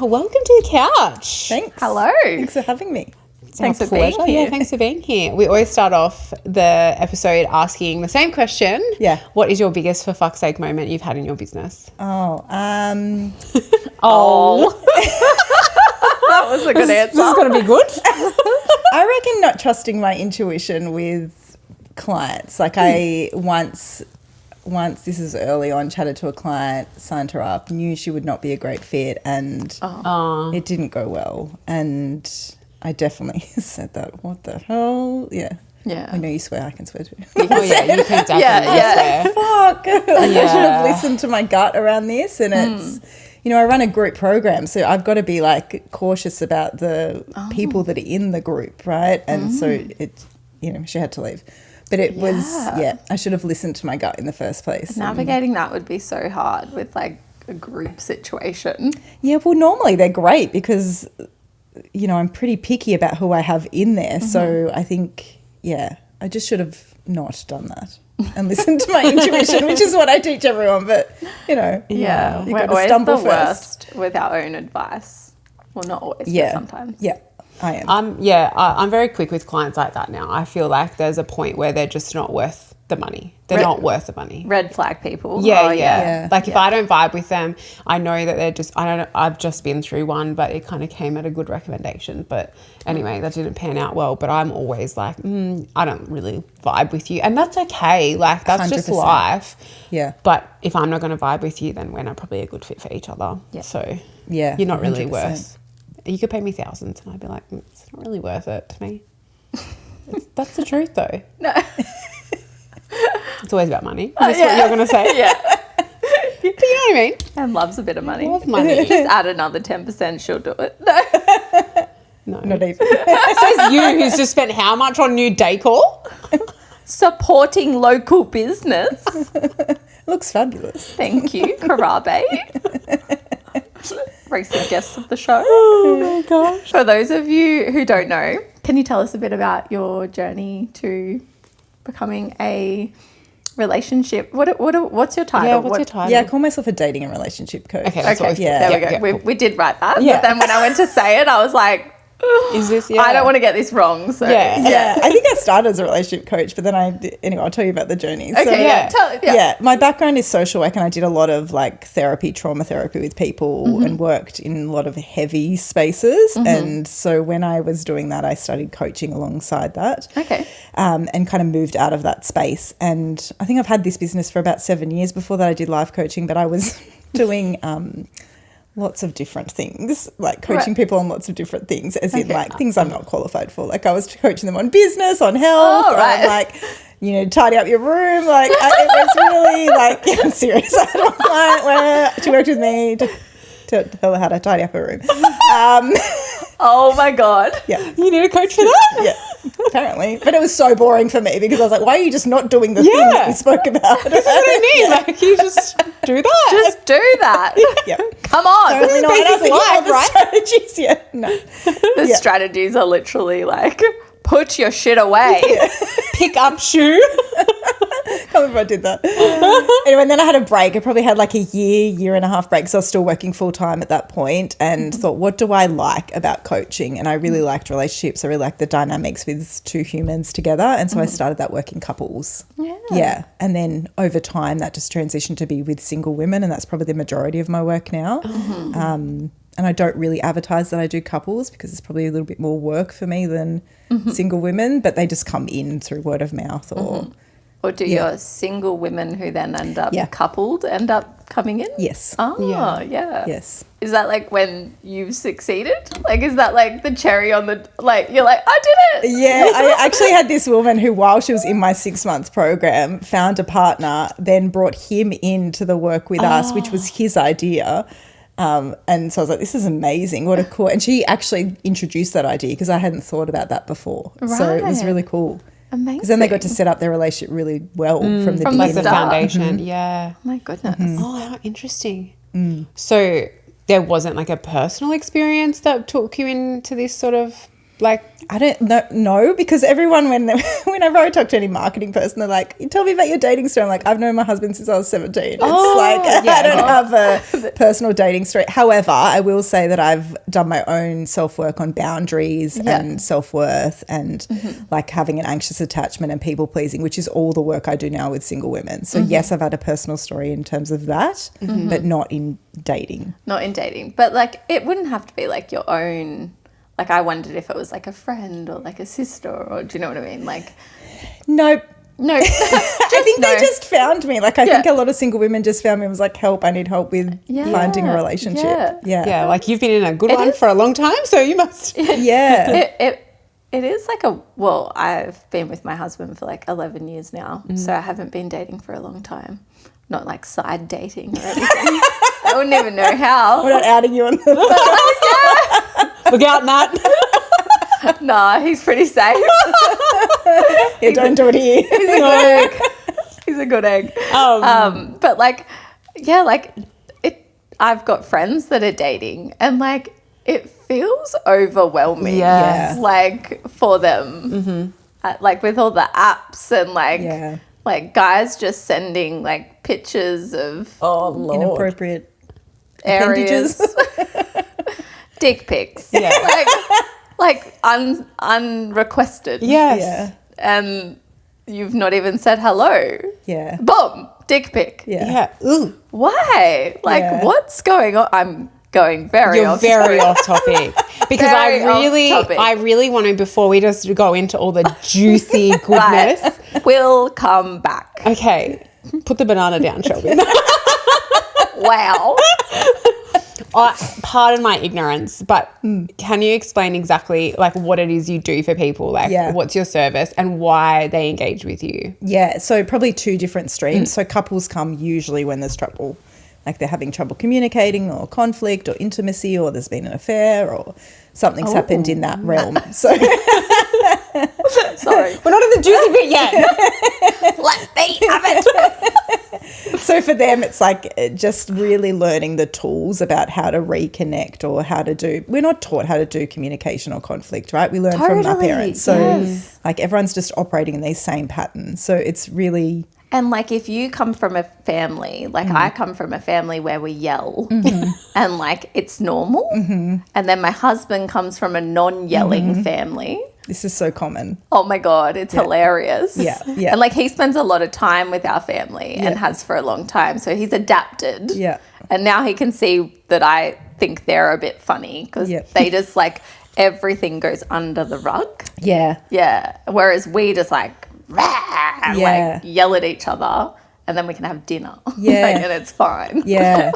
Welcome to the couch. Thanks. Hello. Thanks for having me. Thanks for being here. Yeah, thanks for being here. We always start off the episode asking the same question. Yeah. What is your biggest for fuck's sake moment you've had in your business? Oh, Oh. That was a good answer. This is going to be good. I reckon not trusting my intuition with clients. Like I once, this is early on, chatted to a client, signed her up, knew she would not be a great fit, and it didn't go well. And I definitely said that. What the hell? Yeah. Yeah. I know you swear, I can swear too. Oh, yeah, you can definitely Yeah. swear. Fuck. I should have listened to my gut around this. And it's, you know, I run a group program, so I've got to be like cautious about the people that are in the group, right? And so it, you know, she had to leave. But it was, I should have listened to my gut in the first place. Navigating that would be so hard with like a group situation. Yeah, well, normally they're great because, you know, I'm pretty picky about who I have in there. So I think, I just should have not done that and listened to my intuition, which is what I teach everyone. But, you know, you We're got to always stumble the first. worst with our own advice. Well, not always, but sometimes. Yeah, I am. I'm very quick with clients like that now. I feel like there's a point where they're just not worth the money. They're not worth the money. Red flag people. Yeah. Like if I don't vibe with them, I know that they're just, I don't know, I've just been through one, but it kind of came at a good recommendation. But anyway, that didn't pan out well. But I'm always like, I don't really vibe with you. And that's okay. Like that's just 100%. life. Yeah. But if I'm not going to vibe with you, then we're not probably a good fit for each other. Yeah. So Yeah, you're not really 100%. worth. You could pay me thousands and I'd be like, it's not really worth it to me. That's the truth though. No. It's always about money. Is this what you're going to say? Yeah. But you know what I mean? And loves a bit of money. Love money. Just add another 10%, she'll do it. No. No. Not even. Says you who's just spent how much on new decor? Supporting local business. Looks fabulous. Thank you, Karabe. Recent guests of the show. Oh my gosh. For those of you who don't know, can you tell us a bit about your journey to becoming a relationship? What's your title? Yeah, what's your title? Yeah, I call myself a dating and relationship coach. Okay, that's Okay, what there we go. yeah, We did write that. Yeah. But then when I went to say it, I was like, Is this? I don't want to get this wrong. So Yeah, I think I started as a relationship coach, but then anyway, I'll tell you about the journey. So, Okay, yeah. my background is social work and I did a lot of like therapy, trauma therapy with people and worked in a lot of heavy spaces. And so when I was doing that, I started coaching alongside that. Okay. And kind of moved out of that space. And I think I've had this business for about 7 years. Before that I did life coaching, but I was doing lots of different things, like coaching people on lots of different things, as in like things I'm not qualified for. Like I was coaching them on business, on health, on like, you know, tidy up your room. Like it was really like, I'm serious. I had one client where she worked with me to tell her how to tidy up her room. Oh my God. Yeah. You need a coach for that? Yeah, apparently. But it was so boring for me because I was like, why are you just not doing the thing that we spoke about? This is what I mean. Like you just do that. Just do that. Yeah. Come on. Apparently not. And I was basic thinking, life, the right? strategies. Yeah, no. The strategies are literally like, put your shit away. Pick up shoe. Can't believe I did that. Anyway, and then I had a break. I probably had like a year and a half break. So I was still working full time at that point and thought, what do I like about coaching? And I really liked relationships. I really liked the dynamics with two humans together. And so I started that work in couples. Yeah. And then over time, that just transitioned to be with single women. And that's probably the majority of my work now. And I don't really advertise that I do couples because it's probably a little bit more work for me than single women, but they just come in through word of mouth Or do your single women who then end up coupled end up coming in? Yes. Oh, yeah. Yes. Is that like when you've succeeded? Like, is that like the cherry on the, like, you're like, I did it. Yeah, I actually had this woman who, while she was in my 6-month program, found a partner, then brought him into the work with us, which was his idea. And so I was like, this is amazing. What a cool. And she actually introduced that idea because I hadn't thought about that before. So it was really cool. Amazing. Because then they got to set up their relationship really well from the beginning. Like the start. foundation. Yeah. Oh my goodness. Oh, how interesting. So there wasn't like a personal experience that took you into this sort of Like, I don't know because everyone, whenever I talk to any marketing person, they're like, you tell me about your dating story. I'm like, I've known my husband since I was 17. It's I don't have a personal dating story. However, I will say that I've done my own self-work on boundaries and self-worth and like having an anxious attachment and people pleasing, which is all the work I do now with single women. So yes, I've had a personal story in terms of that, but not in dating. Not in dating. But like, it wouldn't have to be like your own. Like, I wondered if it was like a friend or like a sister, or do you know what I mean? Like, Nope. no. I think they just found me. Like, I think a lot of single women just found me and was like, help, I need help with finding a relationship. Yeah. like you've been in a good one for a long time, so you must. It is like I've been with my husband for like 11 years now, so I haven't been dating for a long time. Not like side dating or anything. I wouldn't even know how. We're not outing you on the Look out, Nat. Nah, he's pretty safe. Yeah, don't do it here. He's a good egg. He's a good egg. But like, yeah, like I've got friends that are dating and like it feels overwhelming. Yeah. Like for them, like with all the apps and like, like guys just sending like pictures of Inappropriate areas. Dick pics. Yeah. like unrequested. Yes. Yeah. And you've not even said hello. Yeah. Boom, dick pic. Yeah. Ooh. Why? Like, what's going on? I'm going very You're off very topic. off topic because Very off topic. I really want to, before we just go into all the juicy goodness. Right. We'll come back. Okay, put the banana down, Shelby. Wow. Pardon my ignorance, but can you explain exactly like what it is you do for people? Like, what's your service and why they engage with you? Yeah, so probably two different streams. So couples come usually when there's trouble, like they're having trouble communicating or conflict or intimacy or there's been an affair or something's happened in that realm. So Sorry. We're not in the juicy bit yet. Let me have it. So for them, it's like just really learning the tools about how to reconnect or how to do. We're not taught how to do communication or conflict, right? We learn from our parents. So like everyone's just operating in these same patterns. So it's really. And like if you come from a family, like I come from a family where we yell and like it's normal. And then my husband comes from a non-yelling family. This is so common. Oh my God, it's hilarious. Yeah. And like he spends a lot of time with our family and has for a long time. So he's adapted. Yeah. And now he can see that I think they're a bit funny because they just like everything goes under the rug. Yeah. Yeah. Whereas we just like, rah, like yell at each other and then we can have dinner. Yeah. Like, and it's fine. Yeah.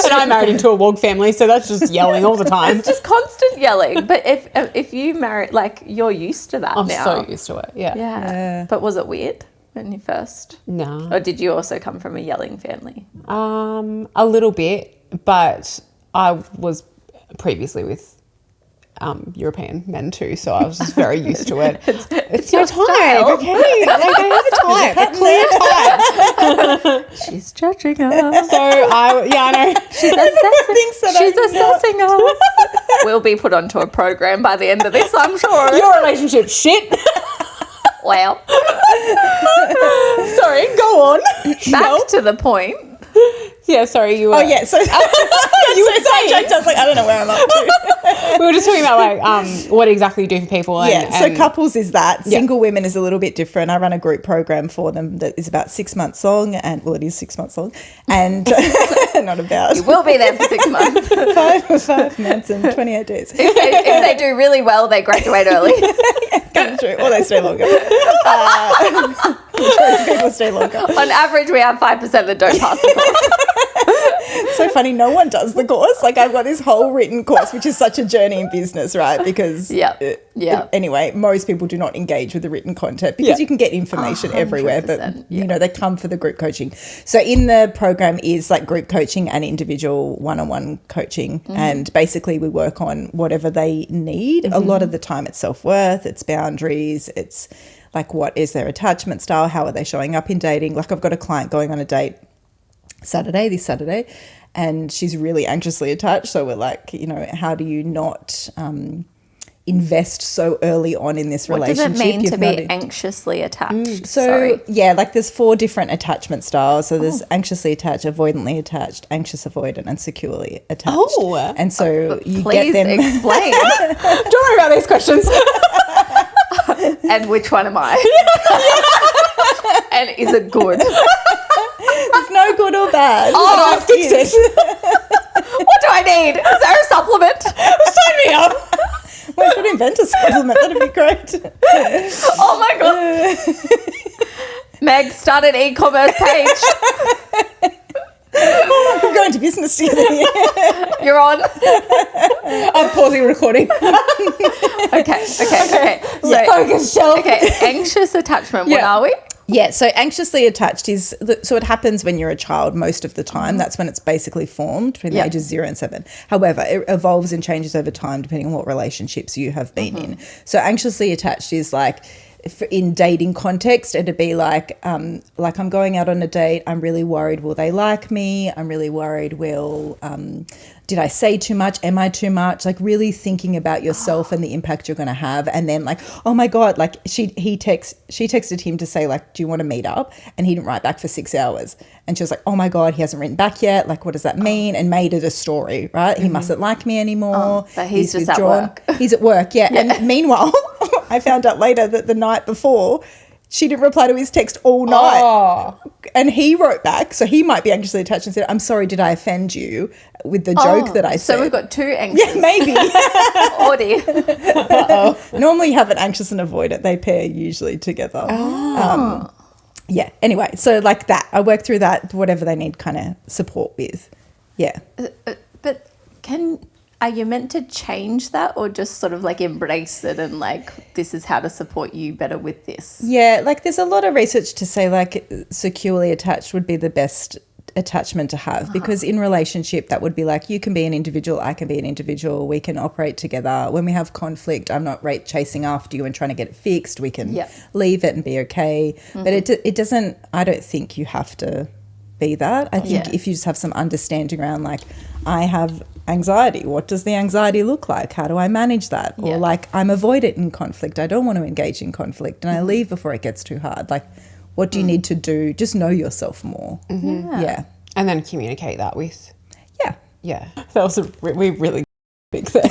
And I'm married into a wog family, so that's just yelling all the time. It's just constant yelling. But if you marry, like you're used to that I'm now. so used to it. Yeah. Yeah. But was it weird when you first? No. Or did you also come from a yelling family? A little bit, but I was previously with European men too, so I was just very used to it. It's my your type, style. okay? Like, I have a type, a clear type. She's judging us. So I know. She's assessing us. We'll be put onto a program by the end of this, I'm sure. Your relationship shit. Wow. Sorry, go on. Back to the point. Yeah, sorry, you were. Oh, yeah. So you were saying, I was like, I don't know where I'm up to. We were just talking about like what exactly you do for people. And, So couples is that. Single women is a little bit different. I run a group program for them that is about 6 months long, and well, it is 6 months long, and not about. You will be there for 6 months. 5 months and 28 days. If they do really well, they graduate early. Come true. Or they stay longer. People stay longer. On average, we have 5% that don't pass the course. So funny, no one does the course. Like I've got this whole written course, which is such a journey in business, right? Because anyway, most people do not engage with the written content because you can get information everywhere, but you know, they come for the group coaching. So in the program is like group coaching and individual one-on-one coaching. And basically we work on whatever they need. A lot of the time it's self-worth, it's boundaries, it's like what is their attachment style, how are they showing up in dating. Like I've got a client going on a date this Saturday, and she's really anxiously attached. So we're like, you know, how do you not invest so early on in this What does relationship. it mean You've to not be in- anxiously attached? So Sorry. yeah, like there's 4 different attachment styles. So there's anxiously attached, avoidantly attached, anxious avoidant, and securely attached. Oh. And so you Please get them. explain. Don't worry about these questions. And which one am I? And is it good? There's no good or bad. Oh, I fixed it. What do I need? Is there a supplement? Sign me up. We should invent a supplement. That'd be great. Oh my God. Meg, start an e-commerce page. We're going to business together here. You're on. I'm pausing recording. Okay. So, Focus, Shell. okay, anxious attachment. What Yeah. are we? Yeah, so anxiously attached is, so it happens when you're a child most of the time. That's when it's basically formed between the Yeah. ages 0 and 7. However, it evolves and changes over time depending on what relationships you have been in. So anxiously attached is like, in dating context, it'd be like I'm going out on a date. I'm really worried, will they like me? I'm really worried, did I say too much? Am I too much? Like really thinking about yourself and the impact you're going to have. And then like, oh my God, like she texted him to say like, do you want to meet up? And he didn't write back for 6 hours. And she was like, oh my God, he hasn't written back yet. Like, what does that mean? And made it a story, right? He mustn't like me anymore. But he's just withdrawn. at work. He's at work, yeah. And meanwhile, I found out later that the night before, she didn't reply to his text all night. Oh. And he wrote back, so he might be anxiously attached and said, I'm sorry, did I offend you with the joke that I said? So we've got 2 anxious. Yeah, maybe. Oh dear. Normally you have an anxious and avoidant. They pair usually together. Yeah, anyway, so like that. I work through that, whatever they need kind of support with. Yeah. But are you meant to change that or just sort of like embrace it and like this is how to support you better with this? Yeah, like there's a lot of research to say like securely attached would be the best attachment to have because in relationship that would be like you can be an individual, I can be an individual, we can operate together. When we have conflict, I'm not chasing after you and trying to get it fixed. We can leave it and be okay. But it doesn't, I don't think you have to be that. I think if you just have some understanding around like I have anxiety, what does the anxiety look like? How do I manage that? Or like I'm avoidant in conflict. I don't want to engage in conflict and I leave before it gets too hard. Like what do you need to do? Just know yourself more. Yeah. And then communicate that with. Yeah. Yeah. That was we really big there.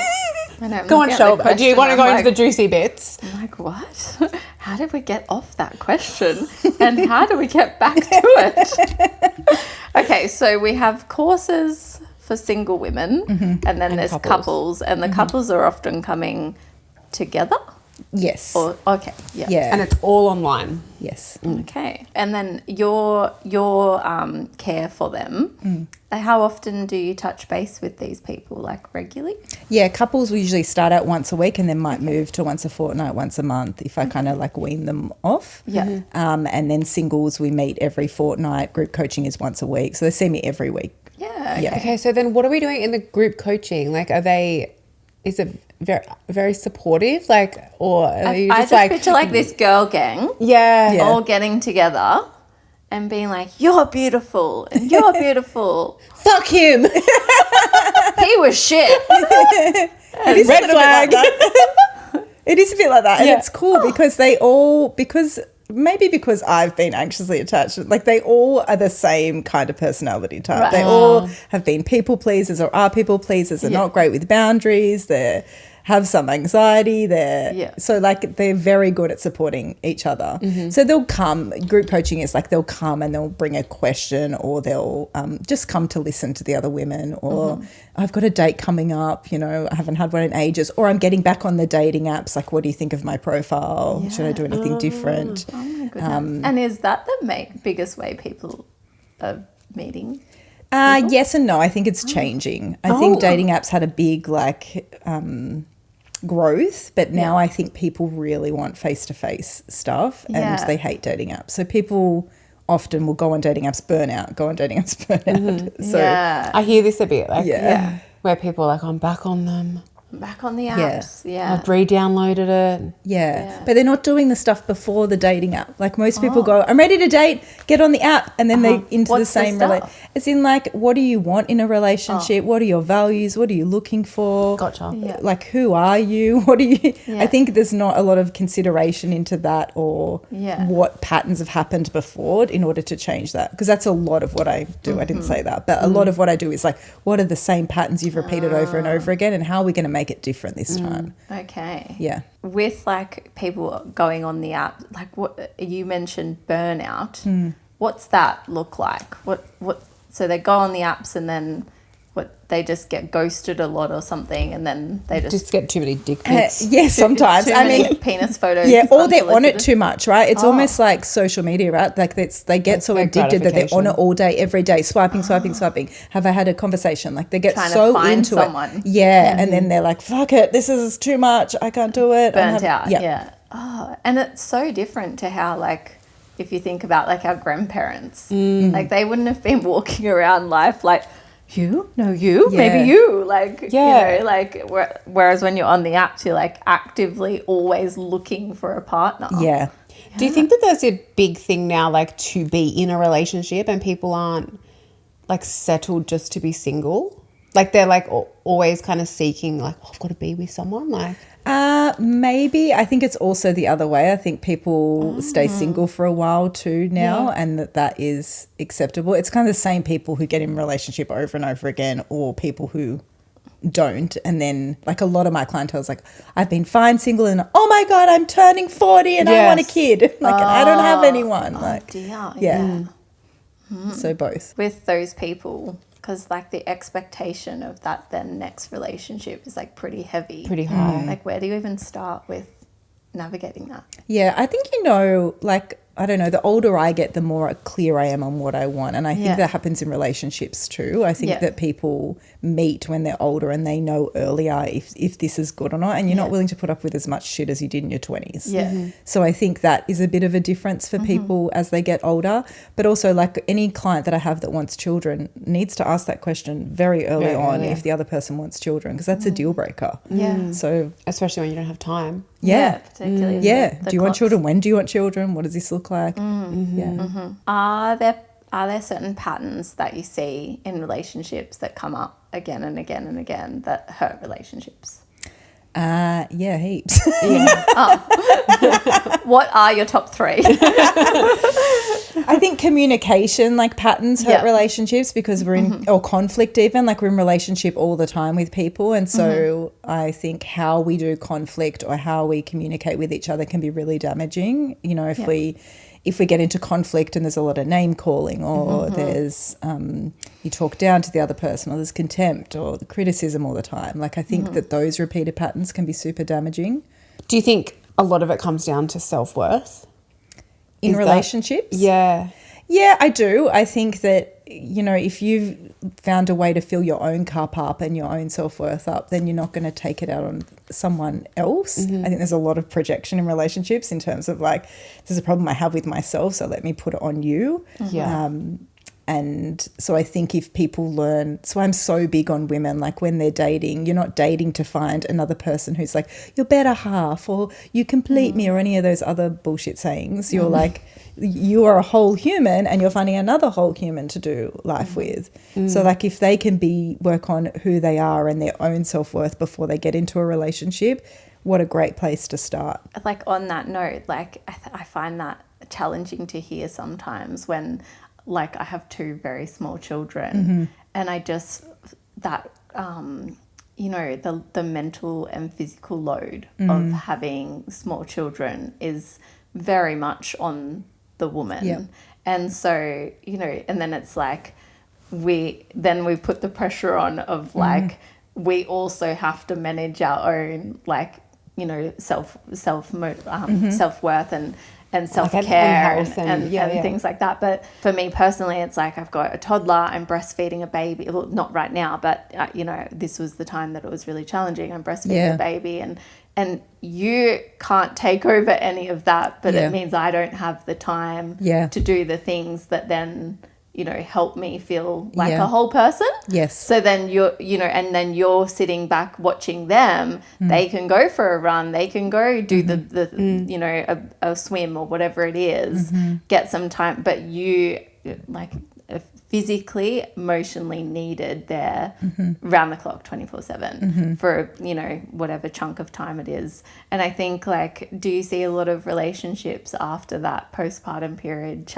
I know, Go on, Shel. Do you want to go into the juicy bits? I'm like, what? How did we get off that question? And how do we get back to it? Okay, so we have courses for single women and then there's couples and the couples are often coming together. Yes. Or okay, Yeah. And it's all online. Yes. Okay. And then your care for them. How often do you touch base with these people? Like regularly? Yeah, couples will usually start out once a week and then might move to once a fortnight, once a month if I kind of like wean them off. Yeah. And then singles we meet every fortnight. Group coaching is once a week. So they see me every week. Yeah. Yeah. Okay, so then what are we doing in the group coaching? Like, is it very, very supportive? Like, or are you I just just like, picture like this girl gang yeah. all getting together and being like, you're beautiful and you're beautiful. Fuck him. He was shit. It is Red a bit flag. like that. It is a bit like that. And Yeah. it's cool because maybe because I've been anxiously attached, like they all are the same kind of personality type. Right. They all have been people pleasers or are people pleasers. They're not great with boundaries. They have some anxiety. So like they're very good at supporting each other. So they'll come, group coaching is like they'll come and they'll bring a question or they'll just come to listen to the other women or I've got a date coming up, I haven't had one in ages, or I'm getting back on the dating apps. Like, what do you think of my profile? Should I do anything different? Oh my goodness. And is that the biggest way people are meeting? Yes and no. I think it's changing. I think dating apps had a big growth, but now I think people really want face-to-face stuff and they hate dating apps. So people often will go on dating apps, burn out. So Yeah. I hear this a bit, like, Yeah. where people are like, I'm back on them. Back on the apps. Yeah. I've re-downloaded it. Yeah. But they're not doing the stuff before the dating app. Like most people go, I'm ready to date, get on the app, and then they into What's the same stuff? It's in like, what do you want in a relationship? What are your values? What are you looking for? Gotcha. Yeah. Like, who are you? What do you I think there's not a lot of consideration into that or what patterns have happened before in order to change that. Because that's a lot of what I do. I didn't say that. But a lot of what I do is like, what are the same patterns you've repeated over and over again, and how are we going to make it different this time? Okay. Yeah. With like people going on the app, like what you mentioned burnout. What's that look like? What so they go on the apps and then they just get ghosted a lot or something, and then they just get too many dick pics. Yeah, sometimes. too many penis photos. Yeah, or they're on it unsolicited. too much, right? It's almost like social media, right? Like they get so addicted that they're on it all day, every day, swiping. Have I had a conversation? Like they get Trying so to find into someone. it. Yeah, and then they're like, fuck it, this is too much. I can't do it. Burnt out. Yeah. Yeah. Oh, and it's so different to how like if you think about like our grandparents, like they wouldn't have been walking around life like, you? No, you? Yeah. Maybe you? Like, Yeah. you know, like, whereas when you're on the apps, you're like actively always looking for a partner. Yeah. Do you think that there's a big thing now, like to be in a relationship and people aren't like settled just to be single? Like they're like always kind of seeking like, oh, I've got to be with someone. Like, Maybe. I think it's also the other way. I think people stay single for a while too now, and that is acceptable. It's kind of the same people who get in a relationship over and over again, or people who don't. And then like a lot of my clientele is like, I've been fine single and oh my God, I'm turning 40 and I want a kid. Like, and I don't have anyone. Like, Dear. yeah. So both. With those people, because like the expectation of that then next relationship is like pretty heavy. pretty high. Like where do you even start with navigating that? Yeah, I think, like, I don't know, the older I get, the more clear I am on what I want. And I think that happens in relationships too. I think that people meet when they're older and they know earlier if this is good or not. And you're not willing to put up with as much shit as you did in your 20s. Yeah. So I think that is a bit of a difference for people as they get older. But also, like, any client that I have that wants children needs to ask that question very early on if the other person wants children, because that's a deal breaker. Yeah. So, Especially when you don't have time. Particularly. yeah. the Do you want clocks. children? When do you want children? What does this look like? Yeah. Are there certain patterns that you see in relationships that come up again and again and again that hurt relationships? Yeah, heaps. What are your top three? I think communication, like, patterns hurt Yeah. relationships because we're in, or conflict even, like, we're in relationship all the time with people. And so I think how we do conflict or how we communicate with each other can be really damaging. You know, if we get into conflict and there's a lot of name calling or there's you talk down to the other person, or there's contempt or the criticism all the time. Like, I think that those repeated patterns can be super damaging. Do you think a lot of it comes down to self-worth? In Is that- relationships? Yeah. Yeah, I do. I think that, if you've found a way to fill your own cup up and your own self-worth up, then you're not going to take it out on someone else. I think there's a lot of projection in relationships in terms of like, this is a problem I have with myself, so let me put it on you. Yeah. And so I think if people learn, so I'm so big on women, like when they're dating, you're not dating to find another person who's like, your better half or you complete me or any of those other bullshit sayings. You're like, you are a whole human and you're finding another whole human to do life with. So like if they can work on who they are and their own self-worth before they get into a relationship, what a great place to start. Like on that note, like I find that challenging to hear sometimes when like I have two very small children and I just that the mental and physical load of having small children is very much on the woman. Yep. And so, and then it's like we put the pressure on of like we also have to manage our own like, self-worth and self-care and things like that. But for me personally, it's like I've got a toddler, I'm breastfeeding a baby. Well, not right now, but this was the time that it was really challenging. I'm breastfeeding a baby and you can't take over any of that, but it means I don't have the time to do the things that then, help me feel like Yeah. a whole person. Yes. So then and then you're sitting back watching them. They can go for a run. They can go do a swim or whatever it is, get some time. But you like physically, emotionally needed there round the clock 24/7 for, whatever chunk of time it is. And I think like, do you see a lot of relationships after that postpartum period,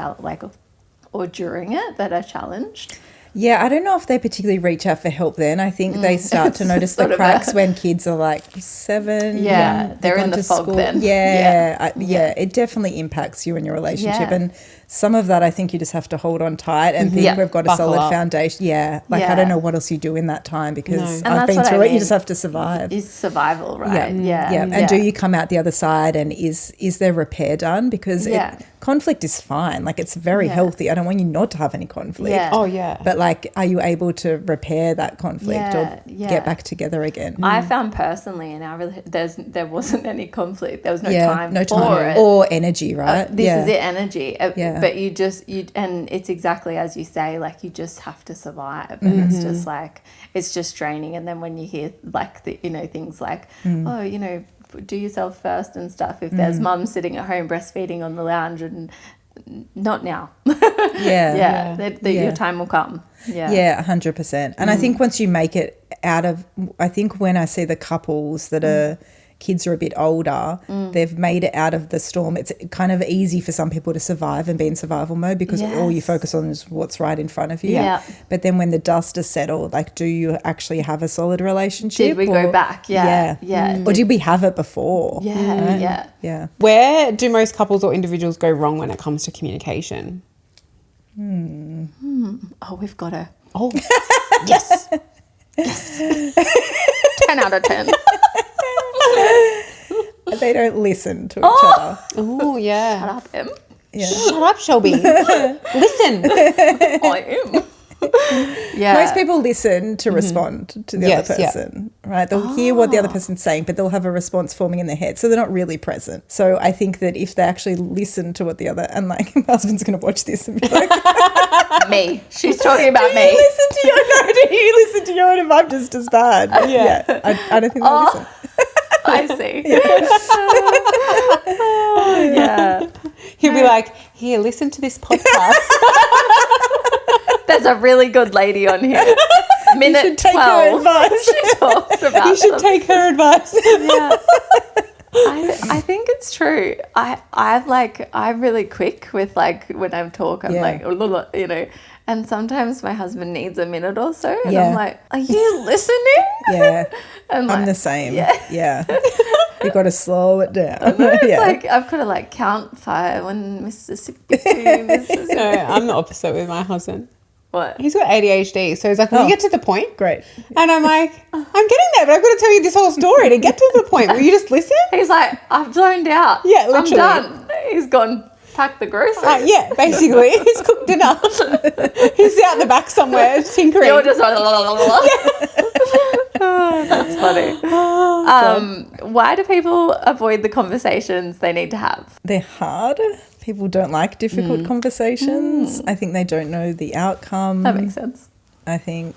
or during it, that are challenged? Yeah, I don't know if they particularly reach out for help then. I think they start to notice the cracks when kids are like 7. Yeah, they're in the fog then. Yeah, it definitely impacts you and your relationship. Yeah. And some of that I think you just have to hold on tight and think we've got a Buckle solid up. foundation. Yeah, like I don't know what else you do in that time because And I've that's been what I through it. You mean. just have to survive. Is survival, right? Yeah. And do you come out the other side and is there repair done? Because conflict is fine. Like it's very healthy. I don't want you not to have any conflict. Yeah. Oh, yeah. But like, are you able to repair that conflict or Yeah. get back together again? I found personally in our there wasn't any conflict. There was no time no for time it. or energy, right? This is it, energy. Yeah. But and it's exactly as you say, like you just have to survive, and it's just like it's just draining. And then when you hear like things like do yourself first and stuff. If there's mum sitting at home breastfeeding on the lounge and not now, your time will come. Yeah, 100%. And I think once you make it out of, I think when I see the couples that are kids are a bit older, they've made it out of the storm. It's kind of easy for some people to survive and be in survival mode because all you focus on is what's right in front of you. Yeah. But then when the dust is settled, like, do you actually have a solid relationship? Did we go back? Yeah. Or did we have it before? Yeah. Where do most couples or individuals go wrong when it comes to communication? Oh, we've got her. Oh, yes. 10 out of 10. They don't listen to each other. Oh, yeah. Shut up, Em. Yeah. Shut up, Shelby. Listen. I am. Yeah. Most people listen to respond to the other person, right? They'll hear what the other person's saying, but they'll have a response forming in their head. So they're not really present. So I think that if they actually listen to what the other, and like my husband's going to watch this and be like, Me. She's talking about do me. you listen to your own if I'm just as bad? But I don't think they'll listen. I see. Yeah. He'll be like, here, listen to this podcast. There's a really good lady on here. Minute should take 12. her advice. She talks about You should take her advice. Yeah. I think it's true. I'm really quick with like when I talk, I'm like, and sometimes my husband needs a minute or so and I'm like, are you listening? Yeah. And I'm like, the same. Yeah. You've got to slow it down. it's like I've got to like count 5 on Mississippi 2, Mississippi. No, I'm the opposite with my husband. What? He's got ADHD, so he's like, will you get to the point? Great. And I'm like, I'm getting there, but I've got to tell you this whole story to get to the point. Will you just listen? He's like, I've zoned out. Yeah, literally. I'm done. He's gone pack the groceries. Yeah, basically. He's cooked dinner. He's out the back somewhere tinkering. You're just like, Oh, that's funny. Why do people avoid the conversations they need to have? They're hard. People don't like difficult conversations. I think they don't know the outcome. That makes sense. I think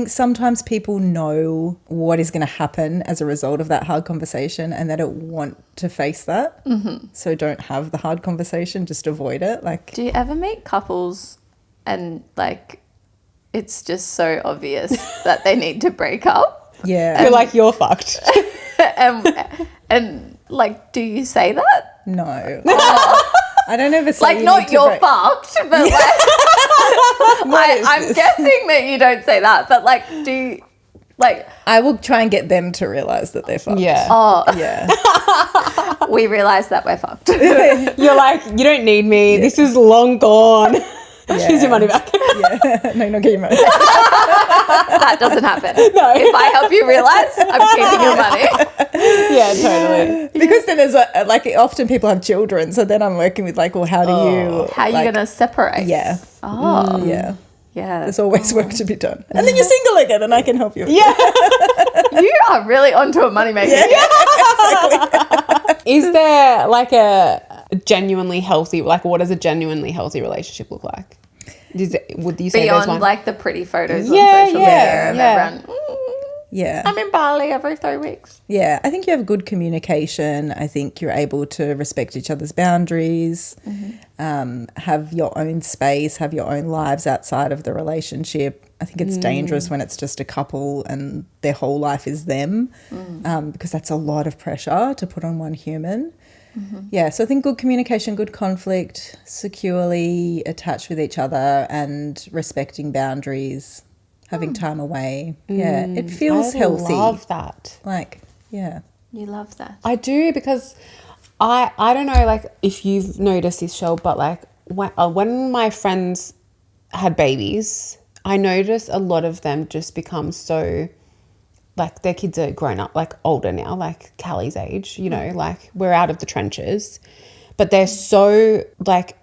sometimes people know what is going to happen as a result of that hard conversation and they don't want to face that. So don't have the hard conversation, just avoid it. Like, Do you ever meet couples and like it's just so obvious that they need to break up? yeah. You're like, you're fucked. and like, do you say that? No. I don't ever say Like, you not need to you're break- fucked, but like, I'm guessing that you don't say that, but like, do you, like, I will try and get them to realise that they're fucked. Yeah. Yeah. we realise that we're fucked. You're like, you don't need me. This is long gone. Here's your money back. Yeah. No, not get your money. That doesn't happen. No. If I help you realise, I'm keeping your money. Yeah, totally. Because then there's like often people have children, so then I'm working with like, well, how do you How are you like, going to separate? Yeah. Oh, Yeah. yeah. There's always work to be done. And then you're single again and I can help you. Yeah. You are really onto a moneymaker. Is there like a genuinely healthy, like what does a genuinely healthy relationship look like? Would you say there's Beyond one? like the pretty photos on Yeah, social yeah, media of yeah. everyone, Yeah. I'm in Bali every 3 weeks. Yeah, I think you have good communication. I think you're able to respect each other's boundaries, have your own space, have your own lives outside of the relationship. I think it's dangerous when it's just a couple and their whole life is them, because that's a lot of pressure to put on one human. Yeah, so I think good communication, good conflict, securely attached with each other and respecting boundaries, having time away. Yeah, it feels healthy. I love that. Like, yeah. You love that. I do, because I don't know, like, if you've noticed this, Shell, but like when my friends had babies, I noticed a lot of them just become so, like, their kids are grown up, like older now, like Callie's age, you know, like we're out of the trenches, but they're so, like,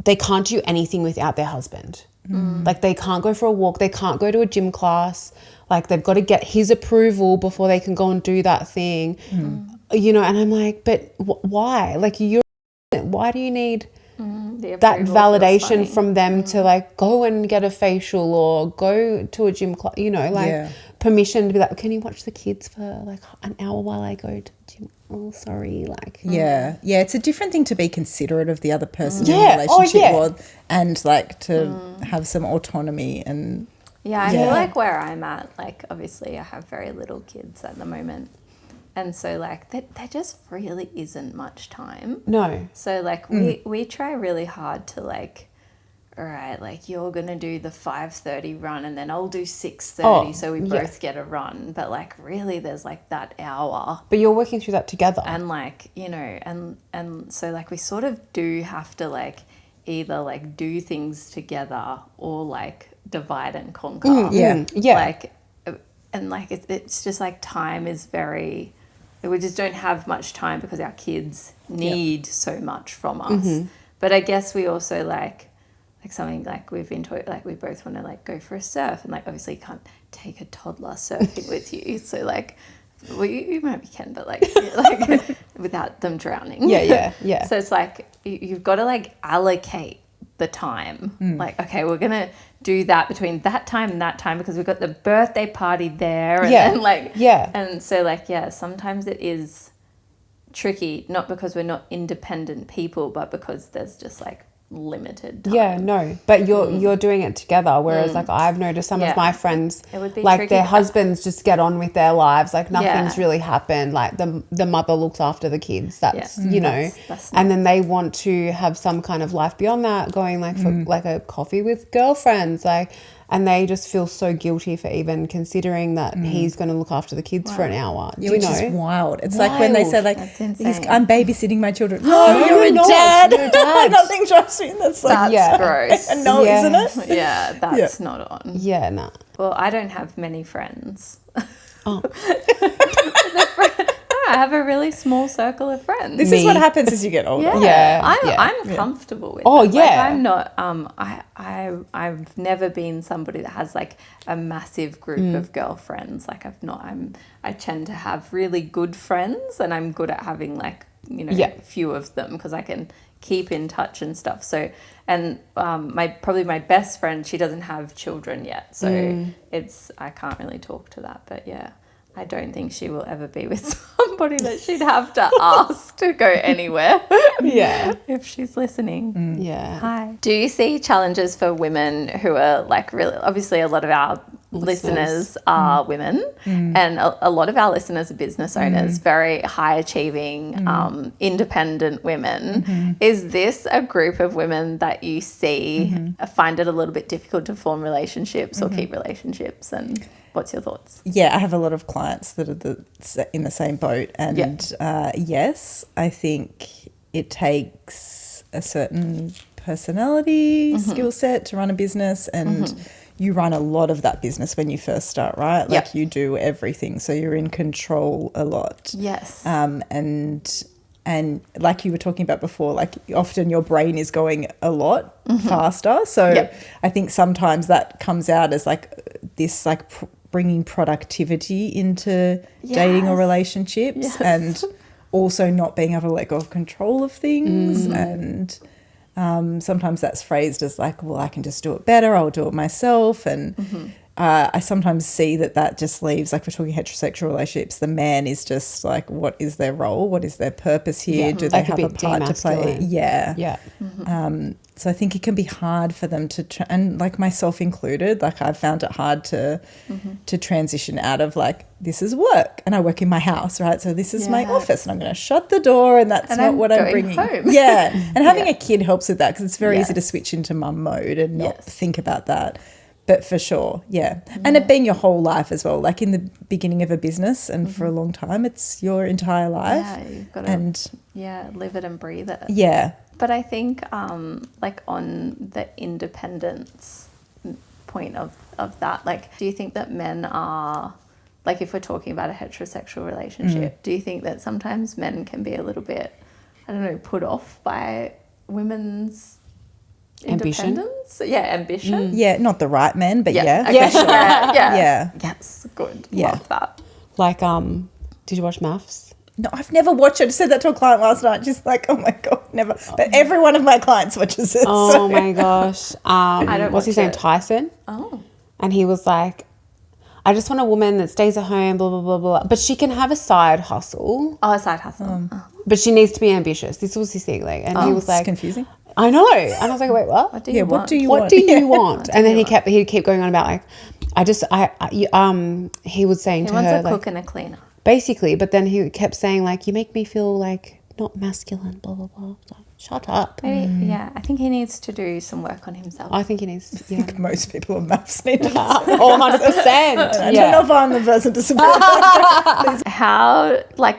they can't do anything without their husband. Like, they can't go for a walk, they can't go to a gym class, like they've got to get his approval before they can go and do that thing, you know. And I'm like, but why? Like, why do you need that validation from them to like go and get a facial or go to a gym class, you know, like permission to be like, can you watch the kids for like an hour while I go to the gym? Oh, sorry, like. Yeah, it's a different thing to be considerate of the other person in the relationship and like to have some autonomy and. Yeah, I feel like where I'm at, like, obviously I have very little kids at the moment. And so, like, there just really isn't much time. No. So, like, we try really hard to, like, all right, like, you're going to do the 5:30 run and then I'll do 6:30 so we both get a run. But, like, really there's, like, that hour. But you're working through that together. And, like, you know, and so, like, we sort of do have to, like, either, like, do things together or, like, divide and conquer. Like, and, like, it's just, like, time is very... We just don't have much time because our kids need so much from us. But I guess we also like something like we've been taught, like we both want to like go for a surf, and like obviously you can't take a toddler surfing with you. So like, well, you maybe can, but like without them drowning. Yeah. So it's like you've got to like allocate the time. Like, okay, we're gonna do that between that time and that time because we've got the birthday party there. And then like, and so like, sometimes it is tricky, not because we're not independent people, but because there's just like limited time. But you're doing it together, whereas like I've noticed some of my friends, it would be like their husbands just get on with their lives, like nothing's really happened, like the mother looks after the kids, that's you know, that's and then they want to have some kind of life beyond that, going like for like a coffee with girlfriends, like, and they just feel so guilty for even considering that he's going to look after the kids for an hour. Yeah, which is wild. It's like when they say like, I'm babysitting my children. No, you're a dad. You're a dad. Nothing drives me. That's like, that's gross. No, isn't it? Yeah, that's not on. Yeah, nah. Well, I don't have many friends. Oh. I have a really small circle of friends. This is what happens as you get older. I'm comfortable with it. Like, I'm not I've never been somebody that has like a massive group of girlfriends. Like I tend to have really good friends, and I'm good at having like, you know, few of them because I can keep in touch and stuff. So, and my best friend, she doesn't have children yet, so I can't really talk to that, but I don't think she will ever be with somebody that she'd have to ask to go anywhere. If she's listening. Hi. Do you see challenges for women who are like really, obviously a lot of our listeners are women, and a lot of our listeners are business owners, very high achieving, independent women. Is this a group of women that you see find it a little bit difficult to form relationships or keep relationships, and what's your thoughts? Yeah, I have a lot of clients that are in the same boat, and yes, I think it takes a certain personality, skill set to run a business, and you run a lot of that business when you first start, right? Like you do everything, so you're in control a lot. Yes. And like you were talking about before, like often your brain is going a lot faster. So I think sometimes that comes out as like this like bringing productivity into dating or relationships. And also not being able to let go of control of things. And sometimes that's phrased as like, well, I can just do it better. I'll do it myself. And I sometimes see that just leaves, like we're talking heterosexual relationships, the man is just like, what is their role? What is their purpose here? Do they have a part to play? Yeah. Yeah. So I think it can be hard for them to, and like myself included, like I've found it hard to transition out of like, this is work and I work in my house, right? So this is my office and I'm going to shut the door and that's not what I'm bringing. Home. Yeah. And having a kid helps with that because it's very easy to switch into mum mode and not think about that. But for sure, yeah. And it being your whole life as well, like in the beginning of a business and for a long time, it's your entire life. Yeah, you've got to live it and breathe it. Yeah. But I think like on the independence point of that, like do you think that men are, like if we're talking about a heterosexual relationship, do you think that sometimes men can be a little bit, I don't know, put off by women's Ambition? independence? Yeah, ambition. Yeah, not the right men, but yeah. Okay, sure. Yeah. Yes, good. Yeah. Love that. Like, did you watch Maths? No, I've never watched it. I just said that to a client last night. Just like, oh my God, never. But every one of my clients watches it. Oh so. my gosh. I don't what's his watch name? it. Tyson. Oh. And he was like, I just want a woman that stays at home, blah, blah, blah, blah. But she can have a side hustle, Oh, a side hustle. but she needs to be ambitious. This was his thing. Like, and he was It's like, confusing. I know. And I was like, wait, what? What do you want? What do you What want? do you want? And then he'd keep going on about like, he was saying He to wants her a like, cook and a cleaner. basically, but then he kept saying like, you make me feel like not masculine, blah, blah, blah. Like, shut up. Maybe, yeah. I think he needs to do some work on himself. I think he needs, I think most people on maths need to. Oh, 100%. I don't know if I'm the person to support that.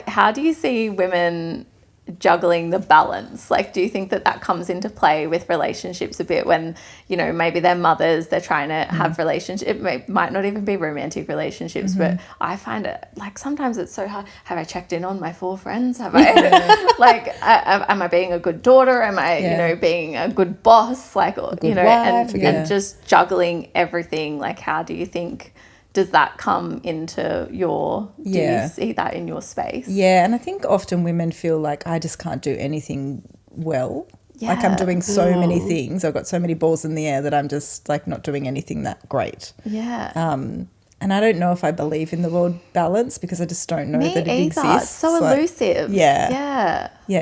How do you see women juggling the balance? Like, do you think that comes into play with relationships a bit when, you know, maybe they're mothers, they're trying to have relationships, it might not even be romantic relationships, but I find it like sometimes it's so hard. Have I checked in on my 4 friends? Have I like, am I being a good daughter? Am I, you know, being a good boss? Like, you know, wife, and just juggling everything. Like, how do you think, does that come into your, do you see that in your space? Yeah, and I think often women feel like I just can't do anything well. Like I'm doing so many things. I've got so many balls in the air that I'm just like not doing anything that great. Yeah. And I don't know if I believe in the word balance because I just don't know that it exists. It's so elusive. Yeah. Yeah,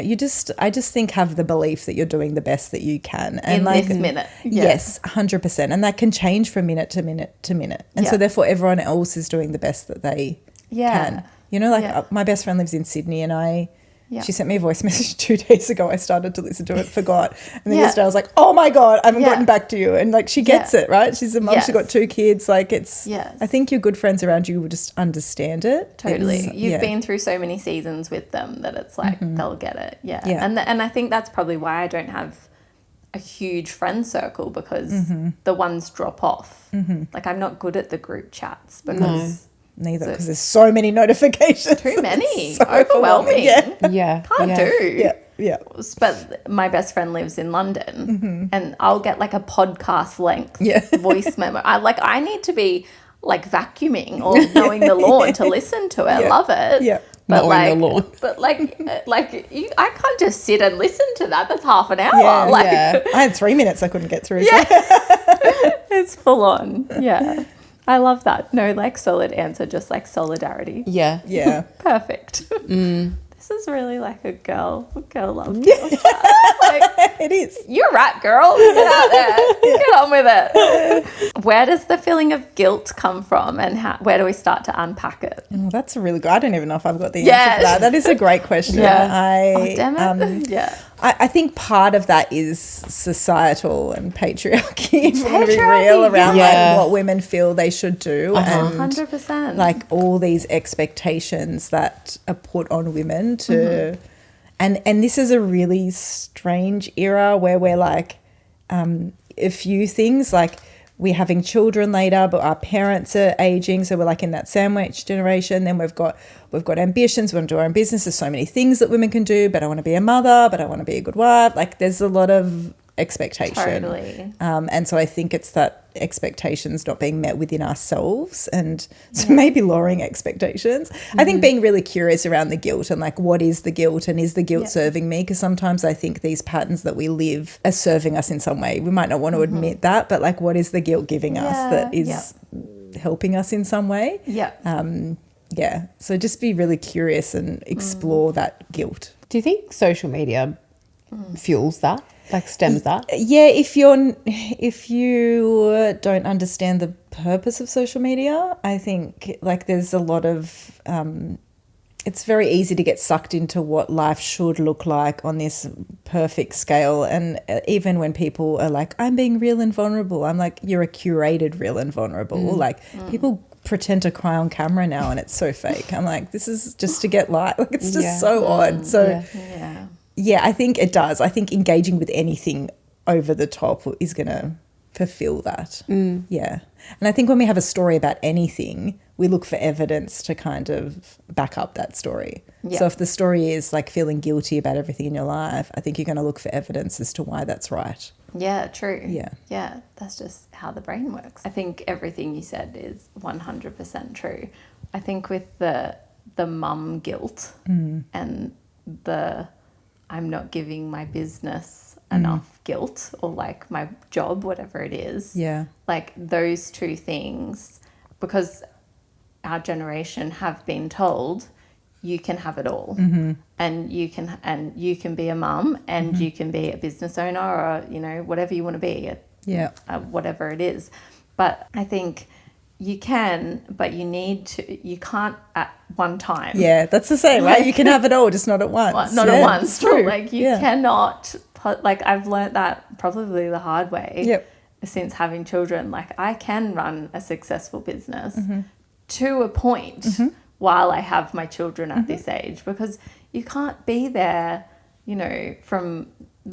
I just think have the belief that you're doing the best that you can. And In like, this minute. Yes, 100%. And that can change from minute to minute to minute. And so therefore everyone else is doing the best that they can. You know, like my best friend lives in Sydney and she sent me a voice message 2 days ago. I started to listen to it, forgot. And then yesterday I was like, oh my God, I haven't gotten back to you. And like she gets it, right? She's a mum, she's got 2 kids. Like it's, I think your good friends around you will just understand it. Totally. You've been through so many seasons with them that it's like they'll get it. Yeah. And I think that's probably why I don't have a huge friend circle because the ones drop off. Like I'm not good at the group chats because... Neither, because there's so many notifications. Too many. So overwhelming. Yeah. Can't do. Yeah. But my best friend lives in London and I'll get like a podcast length voice memo. I need to be like vacuuming or mowing the lawn to listen to it. Love it. Yeah. But Mowing the lawn. I can't just sit and listen to that. That's half an hour. I had 3 minutes I couldn't get through. Yeah. It's full on. Yeah. I love that. No, like solid answer, just like solidarity. Yeah. Yeah. Perfect. This is really like a girl love. Girl chat. Like, it is. you're right, girl. Get out there. Get on with it. Where does the feeling of guilt come from and where do we start to unpack it? Oh, that's a really good. I don't even know if I've got the answer for that. That is a great question. Damn it. I think part of that is societal and patriarchy, if we're going to be real, around like what women feel they should do. And 100%. like all these expectations that are put on women to... And this is a really strange era where we're like a few things like we're having children later, but our parents are aging, so we're like in that sandwich generation. Then we've got ambitions, we want to do our own business. There's so many things that women can do, but I want to be a mother, but I want to be a good wife. Like there's a lot of expectation. Totally. And so I think it's that expectations not being met within ourselves, and so maybe lowering expectations. I think being really curious around the guilt and like, what is the guilt, and is the guilt serving me? Because sometimes I think these patterns that we live are serving us in some way. We might not want to admit that, but like, what is the guilt giving us that is helping us in some way? Yeah. So just be really curious and explore that guilt. Do you think social media fuels that, like stems that? Yeah, if you don't understand the purpose of social media, I think like there's a lot of it's very easy to get sucked into what life should look like on this perfect scale. And even when people are like, I'm being real and vulnerable, I'm like, you're a curated real and vulnerable. Like people pretend to cry on camera now and it's so fake. I'm like, this is just to get like it's just so odd. So yeah, I think it does. I think engaging with anything over the top is going to fulfill that. Yeah. And I think when we have a story about anything, we look for evidence to kind of back up that story. So if the story is like feeling guilty about everything in your life, I think you're going to look for evidence as to why that's right. Yeah, true. Yeah. Yeah, that's just how the brain works. I think everything you said is 100% true. I think with the mum guilt and the I'm not giving my business enough guilt, or like my job, whatever it is. Yeah. Like those two things, because our generation have been told you can have it all, and you can be a mum, and you can be a business owner, or you know, whatever you want to be, whatever it is. But I think you can, but you can't at one time. Yeah, that's the same, right? You can have it all, just not at once. Not at once. True. Like you cannot, like I've learnt that probably the hard way since having children. Like I can run a successful business to a point while I have my children at this age, because you can't be there, you know, from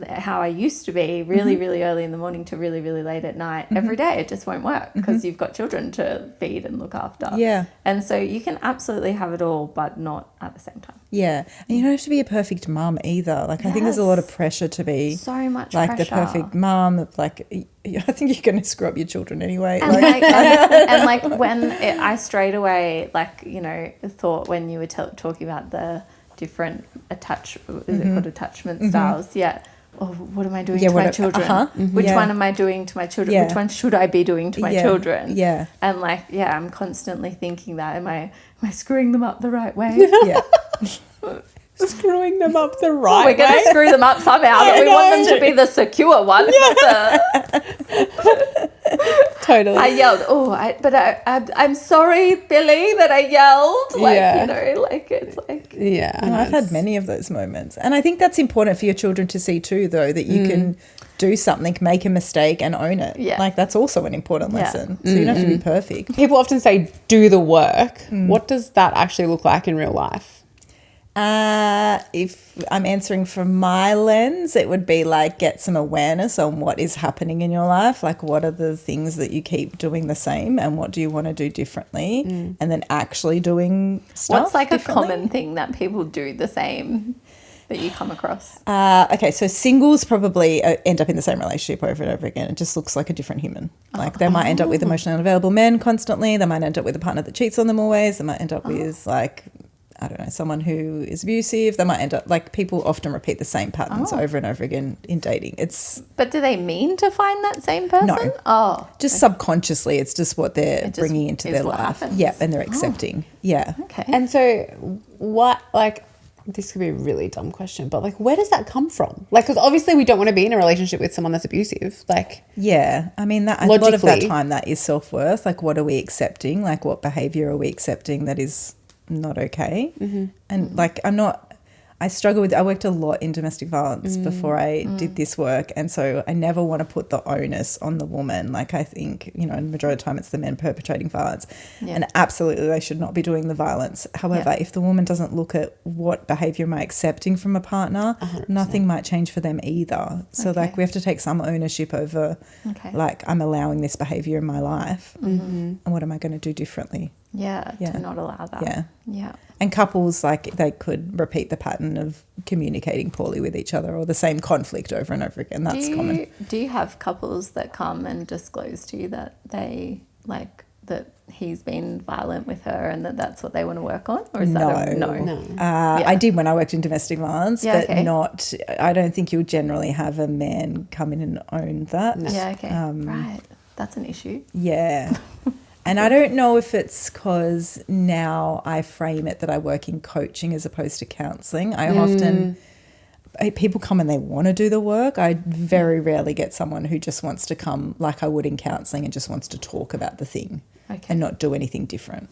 how I used to be really, really early in the morning to really, really late at night every day. It just won't work because you've got children to feed and look after. Yeah. And so you can absolutely have it all, but not at the same time. Yeah. And you don't have to be a perfect mum either. Like I think there's a lot of pressure to be so much like pressure. The perfect mum. Like I think you're going to screw up your children anyway. And like when I straight away, like, you know, thought when you were talking about the different attachment styles. Yeah. Oh, what am I doing to my children? Which one am I doing to my children? Which one should I be doing to my children? Yeah. And like, I'm constantly thinking that. Am I screwing them up the right way? Yeah. Screwing them up the right way. We're going to screw them up somehow, but we want them to be the secure one. Totally. I yelled, I'm sorry, Billy, that I yelled. Like, you know, like it's like. Yeah. I've had many of those moments. And I think that's important for your children to see too, though, that you can do something, make a mistake and own it. Yeah. Like that's also an important lesson. So you don't have to be perfect. People often say, do the work. What does that actually look like in real life? If I'm answering from my lens, it would be like get some awareness on what is happening in your life. Like what are the things that you keep doing the same and what do you want to do differently? And then actually doing stuff What's like a common thing that people do the same that you come across? Okay, so singles probably end up in the same relationship over and over again. It just looks like a different human. Like they might end up with emotionally unavailable men constantly. They might end up with a partner that cheats on them always. They might end up with like, I don't know, someone who is abusive. They might end up like people often repeat the same patterns over and over again in dating. But do they mean to find that same person? No. Just subconsciously, it's just what they're bringing into their life. Happens. Yeah, and they're accepting. Yeah. Okay. And so what, like, this could be a really dumb question, but like, where does that come from? Like, because obviously we don't want to be in a relationship with someone that's abusive. Like, yeah, I mean, that a lot of that time that is self-worth. Like, what are we accepting? Like, what behavior are we accepting that is not okay? And like I worked a lot in domestic violence before I did this work, and so I never want to put the onus on the woman. Like I think, you know, in the majority of the time it's the men perpetrating violence, and absolutely they should not be doing the violence. However, if the woman doesn't look at what behaviour am I accepting from a partner, 100%. Nothing might change for them either. So like we have to take some ownership over like I'm allowing this behaviour in my life, and what am I going to do differently? To not allow that. Yeah. And couples, like they could repeat the pattern of communicating poorly with each other or the same conflict over and over again. That's common. Do you have couples that come and disclose to you that they like that he's been violent with her and that's what they want to work on? Or is that a no? I did when I worked in domestic violence, Yeah, but okay. not, I don't think you'll generally have a man come in and own that. Yeah, okay. Right. That's an issue. Yeah. And I don't know if it's because now I frame it that I work in coaching as opposed to counselling. I often, people come and they want to do the work. I very rarely get someone who just wants to come like I would in counselling and just wants to talk about the thing and not do anything different.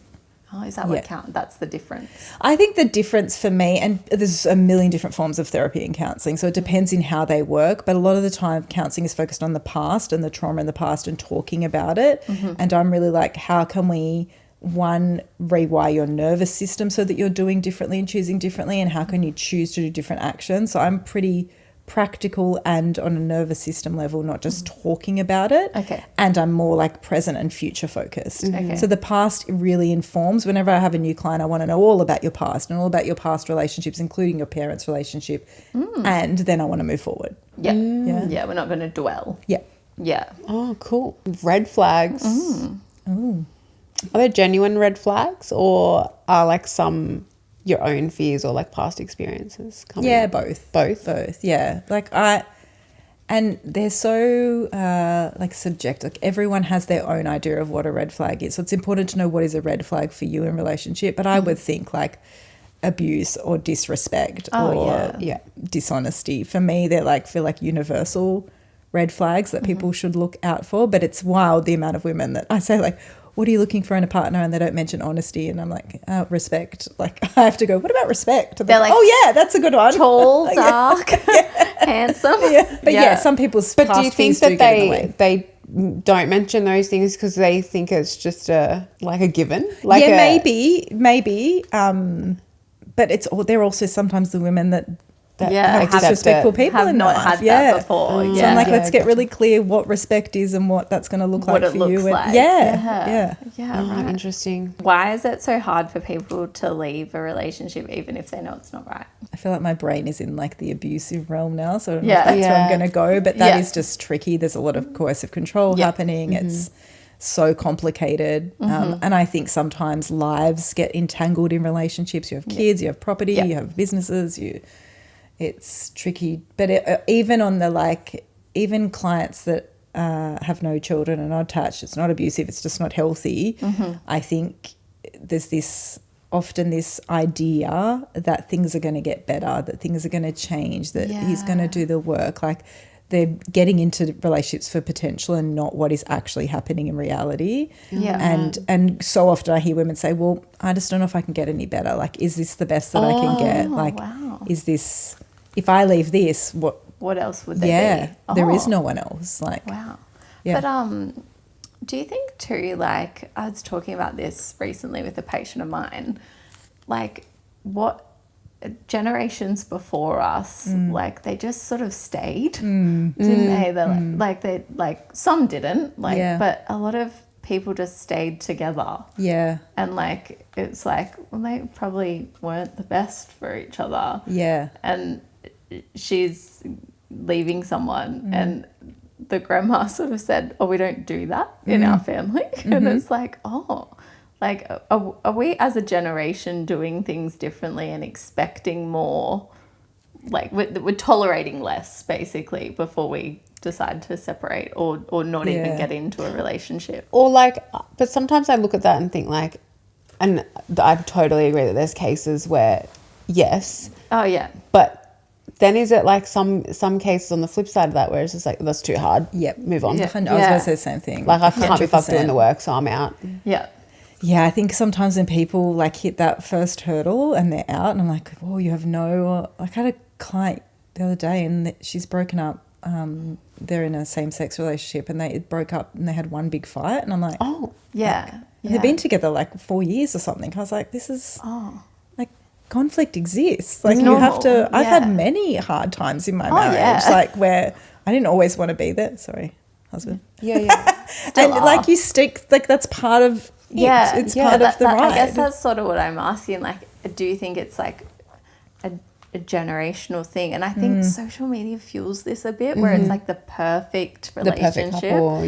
Oh, is that what count? That's the difference. I think the difference for me, and there's a million different forms of therapy and counselling, so it depends in how they work, but a lot of the time counselling is focused on the past and the trauma in the past and talking about it. And I'm really like, how can we, one, rewire your nervous system so that you're doing differently and choosing differently, and how can you choose to do different actions? So I'm pretty practical and on a nervous system level, not just talking about it. Okay. And I'm more like present and future focused. Okay. So the past really informs. Whenever I have a new client, I want to know all about your past and all about your past relationships, including your parents' relationship. And then I want to move forward. Yeah. Yeah, we're not going to dwell. Yeah. Yeah. Oh, cool. Red flags. Are there genuine red flags, or are like some your own fears or like past experiences coming up? Both. Yeah. And they're so like subjective. Like everyone has their own idea of what a red flag is. So it's important to know what is a red flag for you in relationship. But I would think like abuse or disrespect or dishonesty. For me, they're like, feel like universal red flags that people should look out for. But it's wild the amount of women that I say like, what are you looking for in a partner? And they don't mention honesty. And I'm like, respect. Like I have to go, what about respect? And They're like, oh yeah, that's a good one. Tall, dark, handsome. But some people's But past do you think fears do that get in the way. they don't mention those things because they think it's just a given? Maybe. But they're also sometimes the women that have accept disrespectful it. people Have in not life. had that before. So I'm Yeah. like, let's get really clear what respect is and what that's going to look What like it for you. looks like. Yeah. Yeah, Oh, right. interesting. Why is it so hard for people to leave a relationship even if they know it's not right? I feel like my brain is in like the abusive realm now, so I don't know Yeah. if that's where I'm Yeah. going to go. But that is just tricky. There's a lot of coercive control happening. It's so complicated. And I think sometimes lives get entangled in relationships. You have kids, you have property, you have businesses, it's tricky. But even on the even clients that have no children and are attached, it's not abusive, it's just not healthy. I think there's often this idea that things are going to get better, that things are going to change, that he's going to do the work. Like they're getting into relationships for potential and not what is actually happening in reality. Yeah. And so often I hear women say, well, I just don't know if I can get any better. Like, is this the best that I can get? Like, is this, if I leave this, what else would there be? There is no one else. Like, Wow. Yeah. But do you think too, like I was talking about this recently with a patient of mine, like what generations before us, like they just sort of stayed, didn't they? They're some didn't, but a lot of people just stayed together. Yeah. And like, it's like, well, they probably weren't the best for each other. Yeah. And she's leaving someone and the grandma sort of said, oh, we don't do that in our family. And it's like, oh, like, are we as a generation doing things differently and expecting more? Like we're tolerating less basically before we decide to separate or not even get into a relationship. Or like, but sometimes I look at that and think like, and I totally agree that there's cases where yes. Oh yeah. But then is it like some cases on the flip side of that where it's just like, that's too hard. Yep. Move on. I was going to say the same thing. Like I can't be fucked 100%. doing the work, so I'm out. Yeah. Yeah, I think sometimes when people like hit that first hurdle and they're out and I'm like, oh, you have no, like I had a client the other day and she's broken up. They're in a same-sex relationship and they broke up and they had one big fight and I'm like, Oh. Yeah. they've been together like 4 years or something. I was like, this is like conflict exists. Like you have to, I've had many hard times in my marriage, like where I didn't always want to be there. Sorry, husband. Yeah. And like you stick, like that's part of it's part of the ride. I guess that's sort of what I'm asking. Like, do you think it's like a generational thing, and I think social media fuels this a bit, where it's like the perfect relationship. The perfect couple,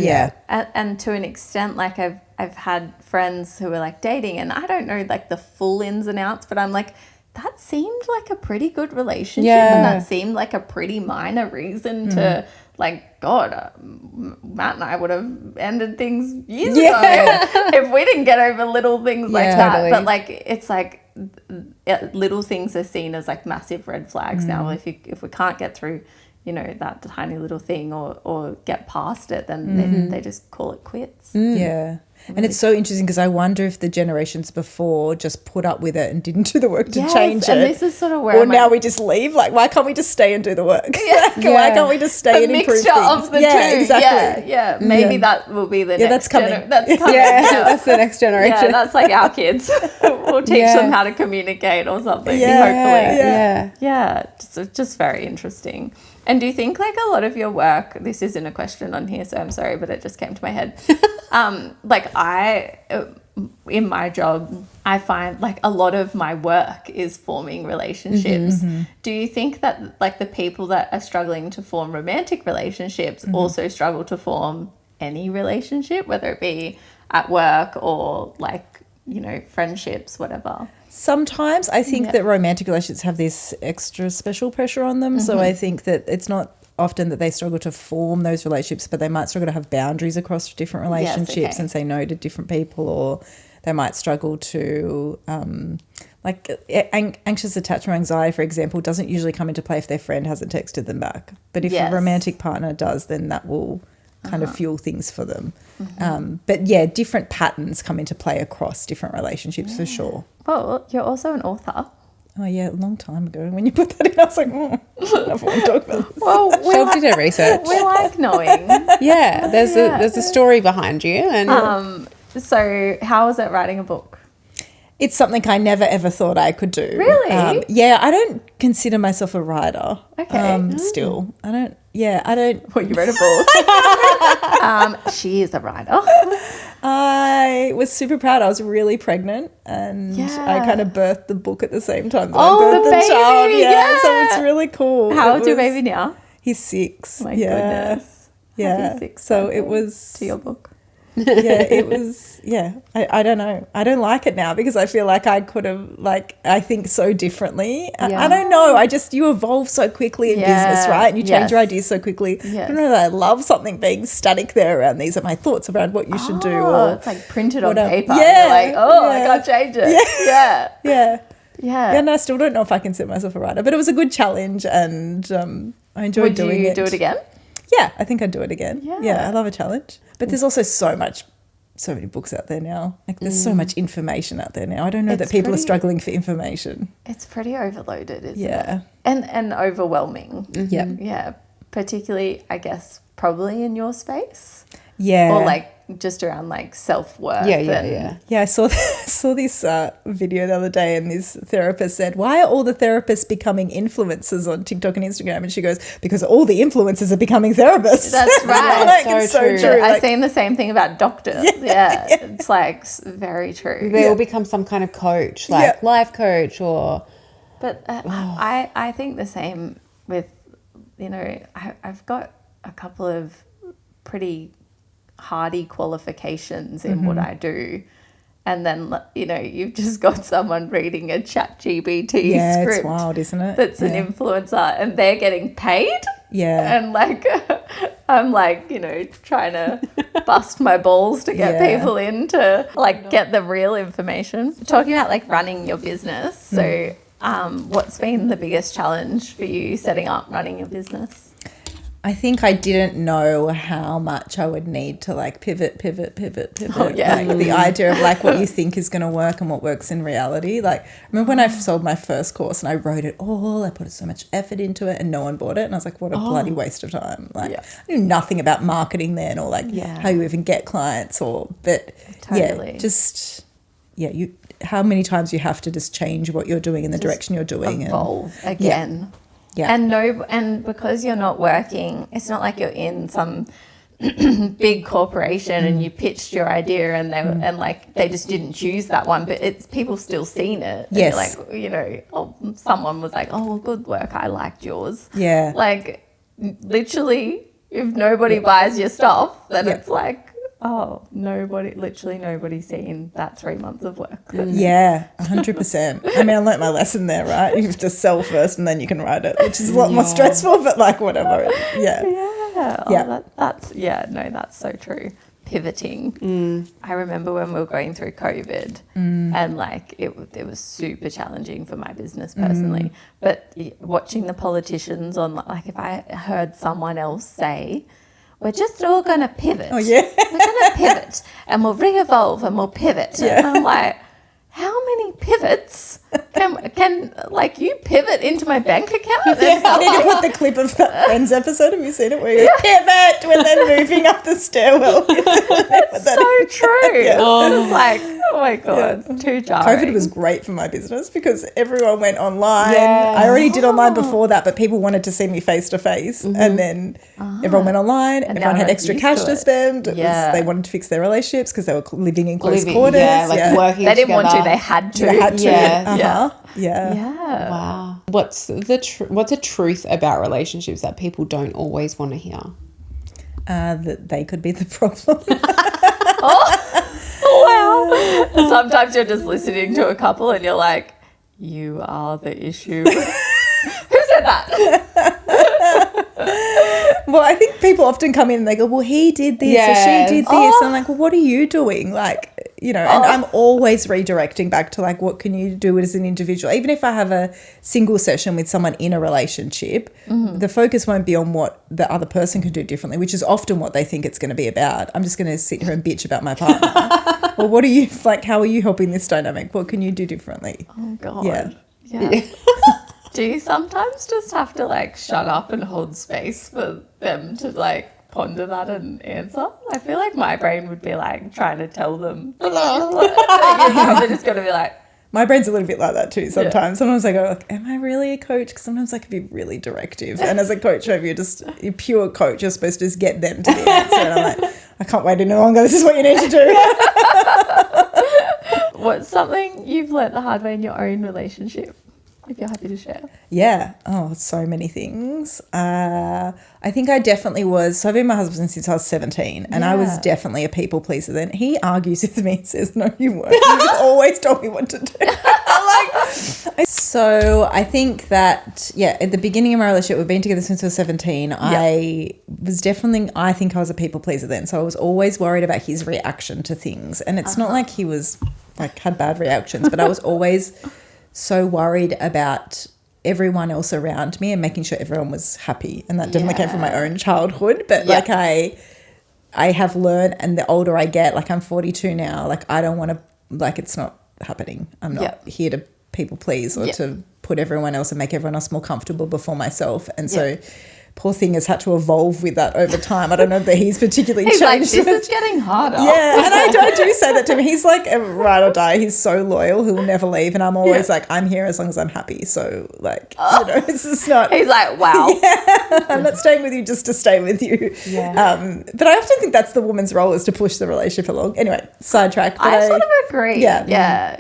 And to an extent, like I've had friends who were like dating, and I don't know like the full ins and outs, but I'm like, that seemed like a pretty good relationship, and that seemed like a pretty minor reason to like, God, Matt and I would have ended things years ago if we didn't get over little things like that. Totally. But like, it's like little things are seen as like massive red flags now. If we can't get through, you know, that tiny little thing or get past it, then they just call it quits. Yeah. And it's so interesting because I wonder if the generations before just put up with it and didn't do the work to change it. And this is sort of where or now we just leave. Like, why can't we just stay and do the work? Why can't we just stay a and improve mixture things? of the two. Exactly. Yeah. Maybe that will be the next that's coming. That's coming. That's the next generation. Yeah, that's like our kids. We'll teach them how to communicate or something, hopefully. Yeah, just very interesting. And do you think like a lot of your work, this isn't a question on here, so I'm sorry, but it just came to my head. In my job, I find like a lot of my work is forming relationships. Do you think that like the people that are struggling to form romantic relationships also struggle to form any relationship, whether it be at work or like, you know, friendships, whatever? Sometimes I think that romantic relationships have this extra special pressure on them. So I think that it's not often that they struggle to form those relationships, but they might struggle to have boundaries across different relationships and say no to different people, or they might struggle to anxious attachment anxiety, for example, doesn't usually come into play if their friend hasn't texted them back. But if a romantic partner does, then that will kind of fuel things for them. But yeah, different patterns come into play across different relationships for sure. Well, you're also an author. Oh yeah, a long time ago. When you put that in, I was like, I don't want to talk about this. Well, Shelf did her research. we like knowing. There's a story behind you. And So how was it writing a book? It's something I never ever thought I could do. Really? I don't consider myself a writer. Okay. Still, I don't. Yeah, I don't. Well, you wrote a book. She is a writer. I was super proud. I was really pregnant, and I kind of birthed the book at the same time that I Oh, birthed the the baby, child. yeah. So it's really cool. How old's your baby now? He's 6. My goodness. Yeah. Happy 6th So birthday it was to your book. it was I don't know. I don't like it now because I feel like I could have I think so differently. I don't know. You evolve so quickly in business, right? And you change your ideas so quickly. I don't know that I love something being static there around these are my thoughts around what you should do. Or it's like printed on whatever. paper. Yeah, You're like, I can't change it. Yeah. And I still don't know if I consider myself a writer, but it was a good challenge, and I enjoyed doing it. Would you do it again? Yeah, I think I'd do it again. Yeah, I love a challenge. But there's also so many books out there now. Like there's so much information out there now. I don't know that people are struggling for information. It's pretty overloaded, isn't it? Yeah. And overwhelming. Yeah. Yeah. Particularly, I guess, probably in your space. Yeah. Or like just around like self-worth. Yeah, I saw this video the other day, and this therapist said, why are all the therapists becoming influencers on TikTok and Instagram? And she goes, because all the influencers are becoming therapists. That's right. It's so true. I've seen the same thing about doctors. Yeah. It's like very true. They all become some kind of coach, like life coach or... But I think the same with, you know, I've got a couple of pretty hardy qualifications in what I do, and then, you know, you've just got someone reading a ChatGPT script. It's wild, isn't it? That's an influencer, and they're getting paid. And like I'm like, you know, trying to bust my balls to get people in to like get the real information. Talking about like running your business, so what's been the biggest challenge for you setting up running your business? I think I didn't know how much I would need to like pivot. Oh, yeah. Like the idea of like what you think is going to work and what works in reality. Like I remember when I sold my first course and I wrote it all, I put so much effort into it and no one bought it. And I was like, what a bloody waste of time. Like I knew nothing about marketing then, or like how you even get clients, how many times you have to just change what you're doing in the direction you're doing. Evolve again. Yeah. And because you're not working, it's not like you're in some big corporation and you pitched your idea and they were, and like they just didn't choose that one, but it's people still seen it. And Yes. you're like, you know, someone was like, oh, well, good work, I liked yours. Yeah. Like literally, if nobody buys your stuff, then it's like, oh, literally nobody's seen that 3 months of work. Yeah, 100%. I mean, I learnt my lesson there, right? You have to sell first and then you can write it, which is a lot more stressful, but like whatever. Yeah. Yeah. Yeah. That's so true. Pivoting. I remember when we were going through COVID and like it was super challenging for my business personally. But watching the politicians on, like if I heard someone else say, we're just all going to pivot. Oh, yeah. We're going to pivot and we'll re-evolve and we'll pivot. Yeah. And I'm like, how many pivots can like you pivot into my bank account? Yeah, I need to put the clip of that Friends episode. Have you seen it? Where you pivot when they're moving up the stairwell. It's so true. Yeah. It's like, oh my God, too jarring. COVID was great for my business because everyone went online. Yes. I already did online before that, but people wanted to see me face to face. And then everyone went online. And everyone now had they're extra used cash to to it. spend. They wanted to fix their relationships because they were living in close quarters. Yeah, like working They didn't want together. to, they had to. They had to. Yeah. Yeah. Yeah. Wow. What's a truth about relationships that people don't always want to hear? That they could be the problem. Wow. Sometimes you're just listening to a couple and you're like, you are the issue. Who said that? Well, I think people often come in and they go, well, he did this or she did this. And I'm like, well, what are you doing? Like, you know, and I'm always redirecting back to like, what can you do as an individual? Even if I have a single session with someone in a relationship, the focus won't be on what the other person can do differently, which is often what they think it's going to be about. I'm just going to sit here and bitch about my partner. Well, what are you, like, how are you helping this dynamic? What can you do differently? Oh, God. Yeah. Do you sometimes just have to like shut up and hold space for them to like ponder that and answer? I feel like my brain would be like trying to tell them. You're probably just going to be like, My brain's a little bit like that too sometimes. Sometimes I go, like, am I really a coach? Because sometimes I can be really directive. And as a coach, maybe you're pure coach. You're supposed to just get them to the answer. And I'm like, I can't wait any longer. This is what you need to do. what's something you've learnt the hard way in your own relationship? If you're happy to share. Yeah. Oh, so many things. I think I definitely was. So I've been with my husband since I was 17 and I was definitely a people pleaser then. He argues with me and says, no, you weren't. You always told me what to do. So I think that, at the beginning of my relationship, we've been together since I was 17. I think I was a people pleaser then. So I was always worried about his reaction to things. And it's not like he was like had bad reactions, but I was always so worried about everyone else around me and making sure everyone was happy. And that definitely came from my own childhood. But like I have learned, and the older I get, like I'm 42 now, like I don't want to, like it's not happening. I'm not here to people please or to put everyone else and make everyone else more comfortable before myself. And so poor thing has had to evolve with that over time. I don't know that he's particularly He's changed. like, this is getting harder. Yeah, and I do say that to him. He's like a ride or die. He's so loyal. He'll never leave. And I'm always like, I'm here as long as I'm happy. So like, you know, it's just not. He's like, wow. I'm not staying with you just to stay with you. Yeah. But I often think that's the woman's role, is to push the relationship along. Anyway, sidetrack. I sort of agree. Yeah.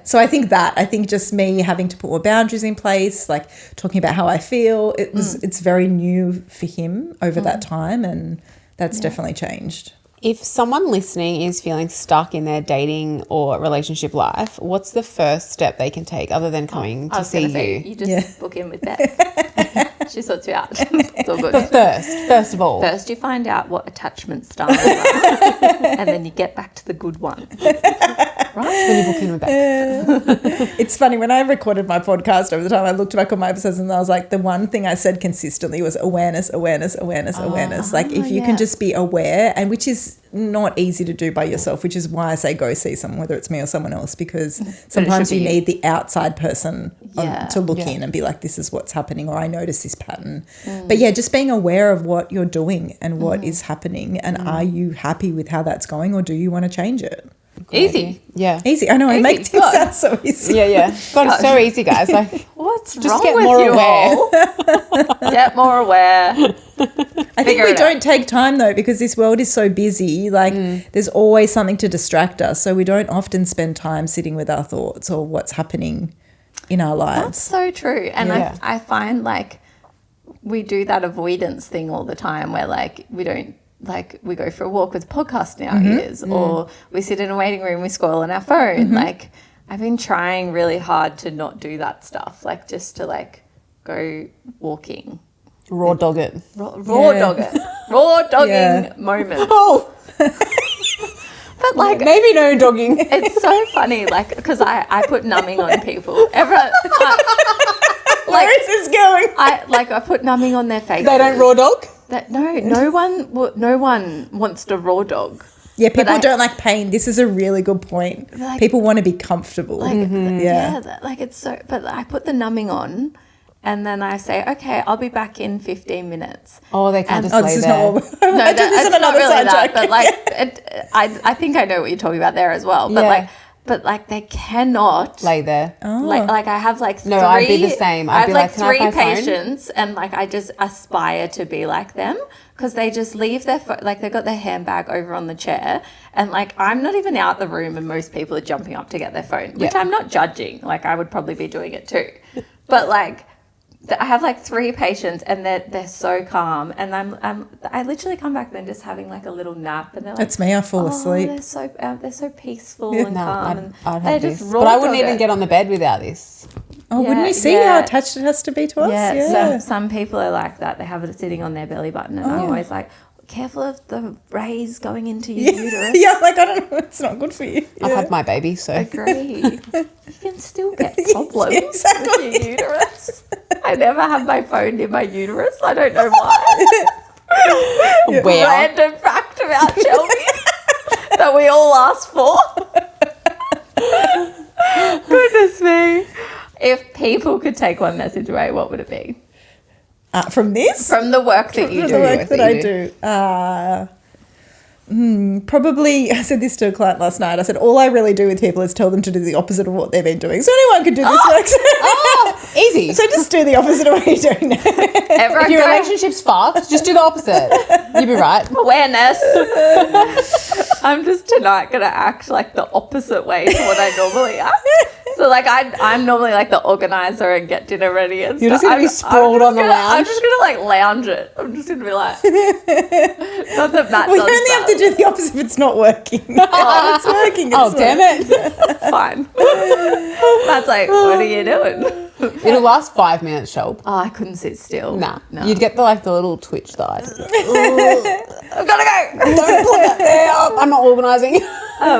So I think just me having to put more boundaries in place, like talking about how I feel, it's very new for him over that time, and that's definitely changed. If someone listening is feeling stuck in their dating or relationship life, what's the first step they can take other than coming to see you? You just book in with Beck. She sorts you out. It's all good. But first of all. First you find out what attachment styles are, and then you get back to the good one. Right? When you book in with Beck. It's funny, when I recorded my podcast over the time, I looked back on my episodes and I was like, the one thing I said consistently was awareness. Like if you can just be aware, and which is not easy to do by yourself, which is why I say go see someone, whether it's me or someone else, because sometimes you need the outside person to look in and be like, this is what's happening, or I notice this pattern. But just being aware of what you're doing and what is happening, and are you happy with how that's going, or do you want to change it? Easy. Yeah. Easy. I know, I make things sound so easy. Yeah. God, it's so easy, guys. Like, What's just wrong get with more you aware. all? Get more aware. I think we don't take time though, because this world is so busy. Like there's always something to distract us. So we don't often spend time sitting with our thoughts or what's happening in our lives. That's so true. And I find like we do that avoidance thing all the time where like we don't, like we go for a walk with podcast in our ears or we sit in a waiting room, we scroll on our phone. Like I've been trying really hard to not do that stuff, like just to like go walking. Raw dog it. Raw dog it. Raw dogging moment. Oh. But like maybe no dogging. It's so funny, like because I put numbing on people. Where is this going? I put numbing on their faces. They don't raw dog? No one wants to raw dog. Yeah, people don't like pain. This is a really good point. Like, people want to be comfortable. Like, like it's so. But I put the numbing on, and then I say, okay, I'll be back in 15 minutes. Oh, they can't just lay there. No, it's not really that. But like, I think I know what you're talking about there as well. But like they cannot lay there. Oh. Like I have like three. No, I'd be the same. I have like can I have three my phone? patients, and like I just aspire to be like them because they just leave their like they've got their handbag over on the chair, and like I'm not even out the room, and most people are jumping up to get their phone, which I'm not judging. Like I would probably be doing it too, but like. I have like three patients and they're so calm, and I literally come back then just having like a little nap, and they're like, that's me. I fall asleep. They're so peaceful and calm. I'd have this, but I wouldn't even get on the bed without this. Oh, wouldn't we see how attached it has to be to us? Yeah. Some people are like that. They have it sitting on their belly button, and I'm always like, careful of the rays going into your uterus. Yeah, like I don't know, it's not good for you. I've had my baby, so. Agree. You can still get problems exactly. with your uterus. I never have my phone in my uterus. I don't know why. Where? Random fact about Shelby that we all asked for. Goodness me. If people could take one message away, what would it be? From this? From the work that you do. The work that I do. Probably, I said this to a client last night. I said, all I really do with people is tell them to do the opposite of what they've been doing. So anyone could do this work. Easy. So just do the opposite of what you're doing now. If your relationship's fucked, just do the opposite. You'll be right. Awareness. I'm just tonight going to act like the opposite way to what I normally act. So like I'm normally like the organizer and get dinner ready and You're stuff. just going to be sprawled on the lounge. I'm just going to like lounge it. I'm just going to be like, not that Matt Well, you does only have that. to do the opposite if it's not working. It's working. Damn it. Fine. Matt's like, what are you doing? It'll last 5 minutes, Shelb. Oh, I couldn't sit still. Nah. No. You'd get the little twitch that I've got to go. don't put that there. I'm not organising.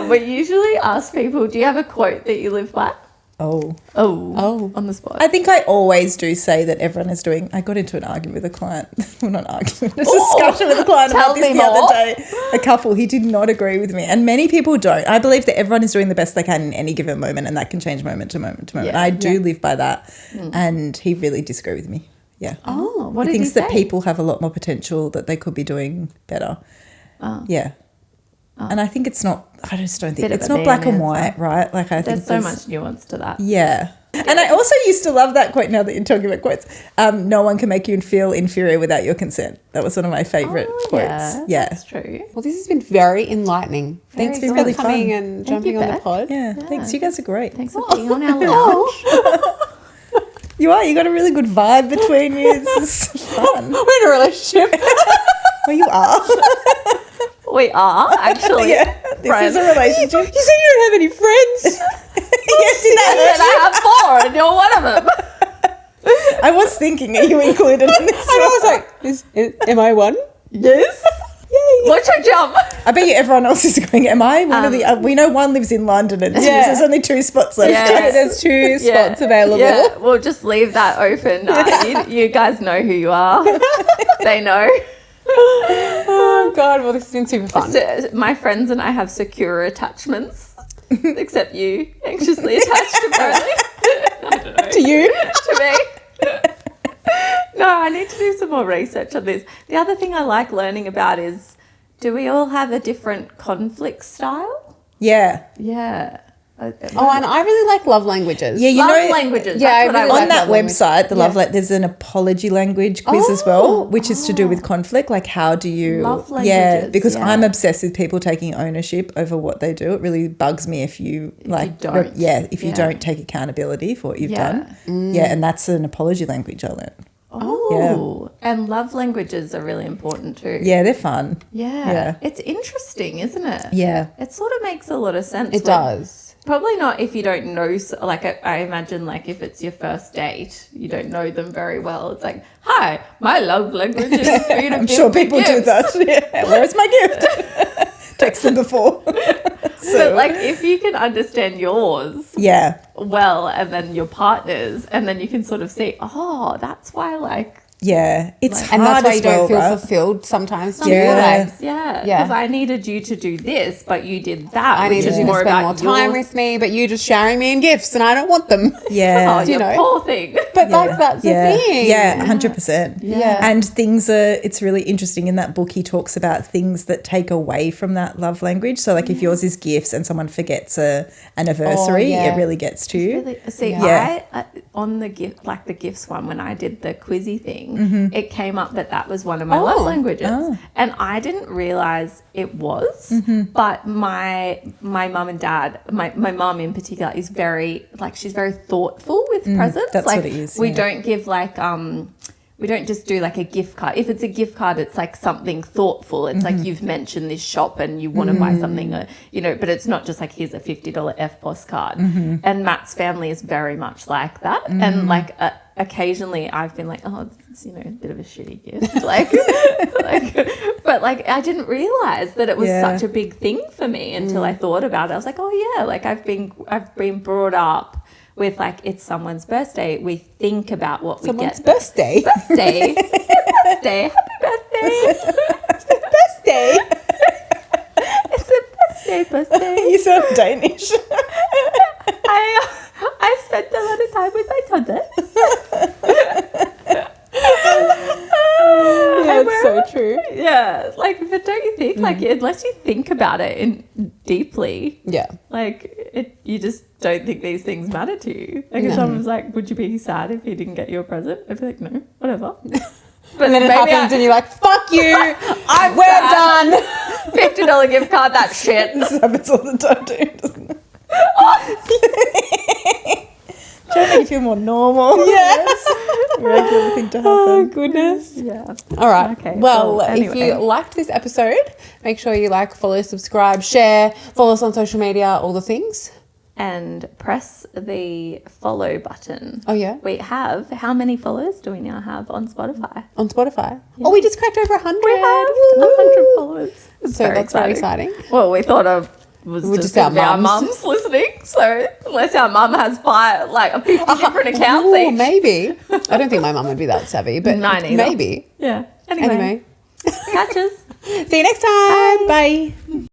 We usually ask people, do you have a quote that you live by? Oh. On the spot. I think I always do say that everyone is doing. I got into an argument with a client. Well, not an argument, a discussion with a client about this the other day. A couple, he did not agree with me. And many people don't. I believe that everyone is doing the best they can in any given moment, and that can change moment to moment to moment. Yeah. I do live by that. And he really disagreed with me. Yeah. Oh, what he did he thinks that say? people have a lot more potential, that they could be doing better. Yeah. And I think it's not, I just don't think, Bit of it's a not black and answer. white, right? Like I think There's so much nuance to that. Yeah. And I also used to love that quote, now that you're talking about quotes. No one can make you feel inferior without your consent. That was one of my favourite quotes. Yeah. That's true. Well, this has been very enlightening. Thanks, for been really coming fun. and jumping you, on the Beck. pod. Yeah. Thanks. You guys are great. Thanks for being on our lounge. You are. You got a really good vibe between you. This is fun. We're in a relationship. Well, you are. We are, actually. Yeah. This is a relationship. You said you don't have any friends. Yes, you And then I have 4 and you're one of them. I was thinking, are you included in this? And I was like, am I one? Yes. Yay. Watch her jump. I bet you everyone else is going, am I one of the... we know one lives in London and there's only 2 spots left. Yeah. There's 2 spots available. Yeah, we'll just leave that open. You guys know who you are. They know. Oh, God. Well, this has been super fun. So, my friends and I have secure attachments, except you anxiously attached apparently. I don't know. To you? To me. No, I need to do some more research on this. The other thing I like learning about is, do we all have a different conflict style? Yeah. Yeah. Oh, and I really like love languages. Yeah, you Love know, languages. yeah, That's what I I really like. on that love language. website, Yeah. there's an apology language quiz as well, which is to do with conflict. Like, how do you? Love Yeah, languages, because yeah. I'm obsessed with people taking ownership over what they do. It really bugs me if you don't. if you Yeah. don't take accountability for what you've Yeah. done. Yeah, and that's an apology language I learned. Oh, and love languages are really important too. Yeah, they're fun. Yeah. Yeah. It's interesting, isn't it? Yeah. It sort of makes a lot of sense. It does. Probably not if you don't know, like I imagine like if it's your first date, you don't know them very well. It's like, hi, my love language is for you to I'm give sure me people do gifts." that. Yeah. Where's my gift? Text them before. But like if you can understand yours Yeah. well and then your partner's and then you can sort of see, oh, that's why like Yeah. It's And hard that's why as you don't well, feel right? fulfilled sometimes. too. Yeah. Like, yeah, Yeah. because I needed you to do this, but you did that. I which need is you to more spend about more time your- with me, but you just showering me in gifts and I don't want them. Yeah. Oh, you you know. poor thing. But like that's yeah. the thing. Yeah, 100%. Yeah. And it's really interesting in that book, he talks about things that take away from that love language. So like if yours is gifts and someone forgets a anniversary, yeah. it really gets to you. Really, see, Yeah. I on the gift, like the gifts one, when I did the quizzy thing, Mm-hmm. it came up that was one of my love languages, and I didn't realize it was. Mm-hmm. But my mum and dad, my mum in particular, is very she's very thoughtful with presents. that's like what it is, we yeah. don't give we don't just do like a gift card. If it's a gift card, it's like something thoughtful. It's like you've mentioned this shop and you want to buy something, but it's not just like, here's a $50 FPOS card. And Matt's family is very much like that. And like occasionally I've been like, oh, it's, a bit of a shitty gift. But like I didn't realize that it was Yeah. such a big thing for me until I thought about it. I was like, oh yeah, like I've been brought up with like, it's someone's birthday, we think about what Someone's we get. birthday. Birthday. Birthday. Happy birthday. Birthday. It's a birthday. You sound Danish. I spent a lot of time with my toddlers. Yeah, it's so true. Yeah, like, but don't you think, like, unless you think about it deeply, Yeah. like, you just don't think these things matter to you. Like, if someone was like, would you be sad if you didn't get your present? I'd be like, no, whatever. But And then it happens and you're like, fuck you. We're done. $50 gift card, that shit. This happens all the time too, doesn't it? Trying to make you feel more normal. Yes. Regular thing to happen. Oh, goodness. Yeah. All right. Okay, Well, well, if you anyway. liked this episode, make sure you like, follow, subscribe, share, follow us on social media, all the things. And press the follow button. Oh, yeah? How many followers do we now have on Spotify? On Spotify. Oh, we just cracked over 100. We have Woo. 100 followers. It's So that's very exciting. Well, we thought of was We're just just our our mums. mums listening. So unless our mum has 50 different accounts Ooh, each. maybe. I don't think my mum would be that savvy, but Mine either. maybe. Yeah. Anyway. Catches. See you next time. Bye.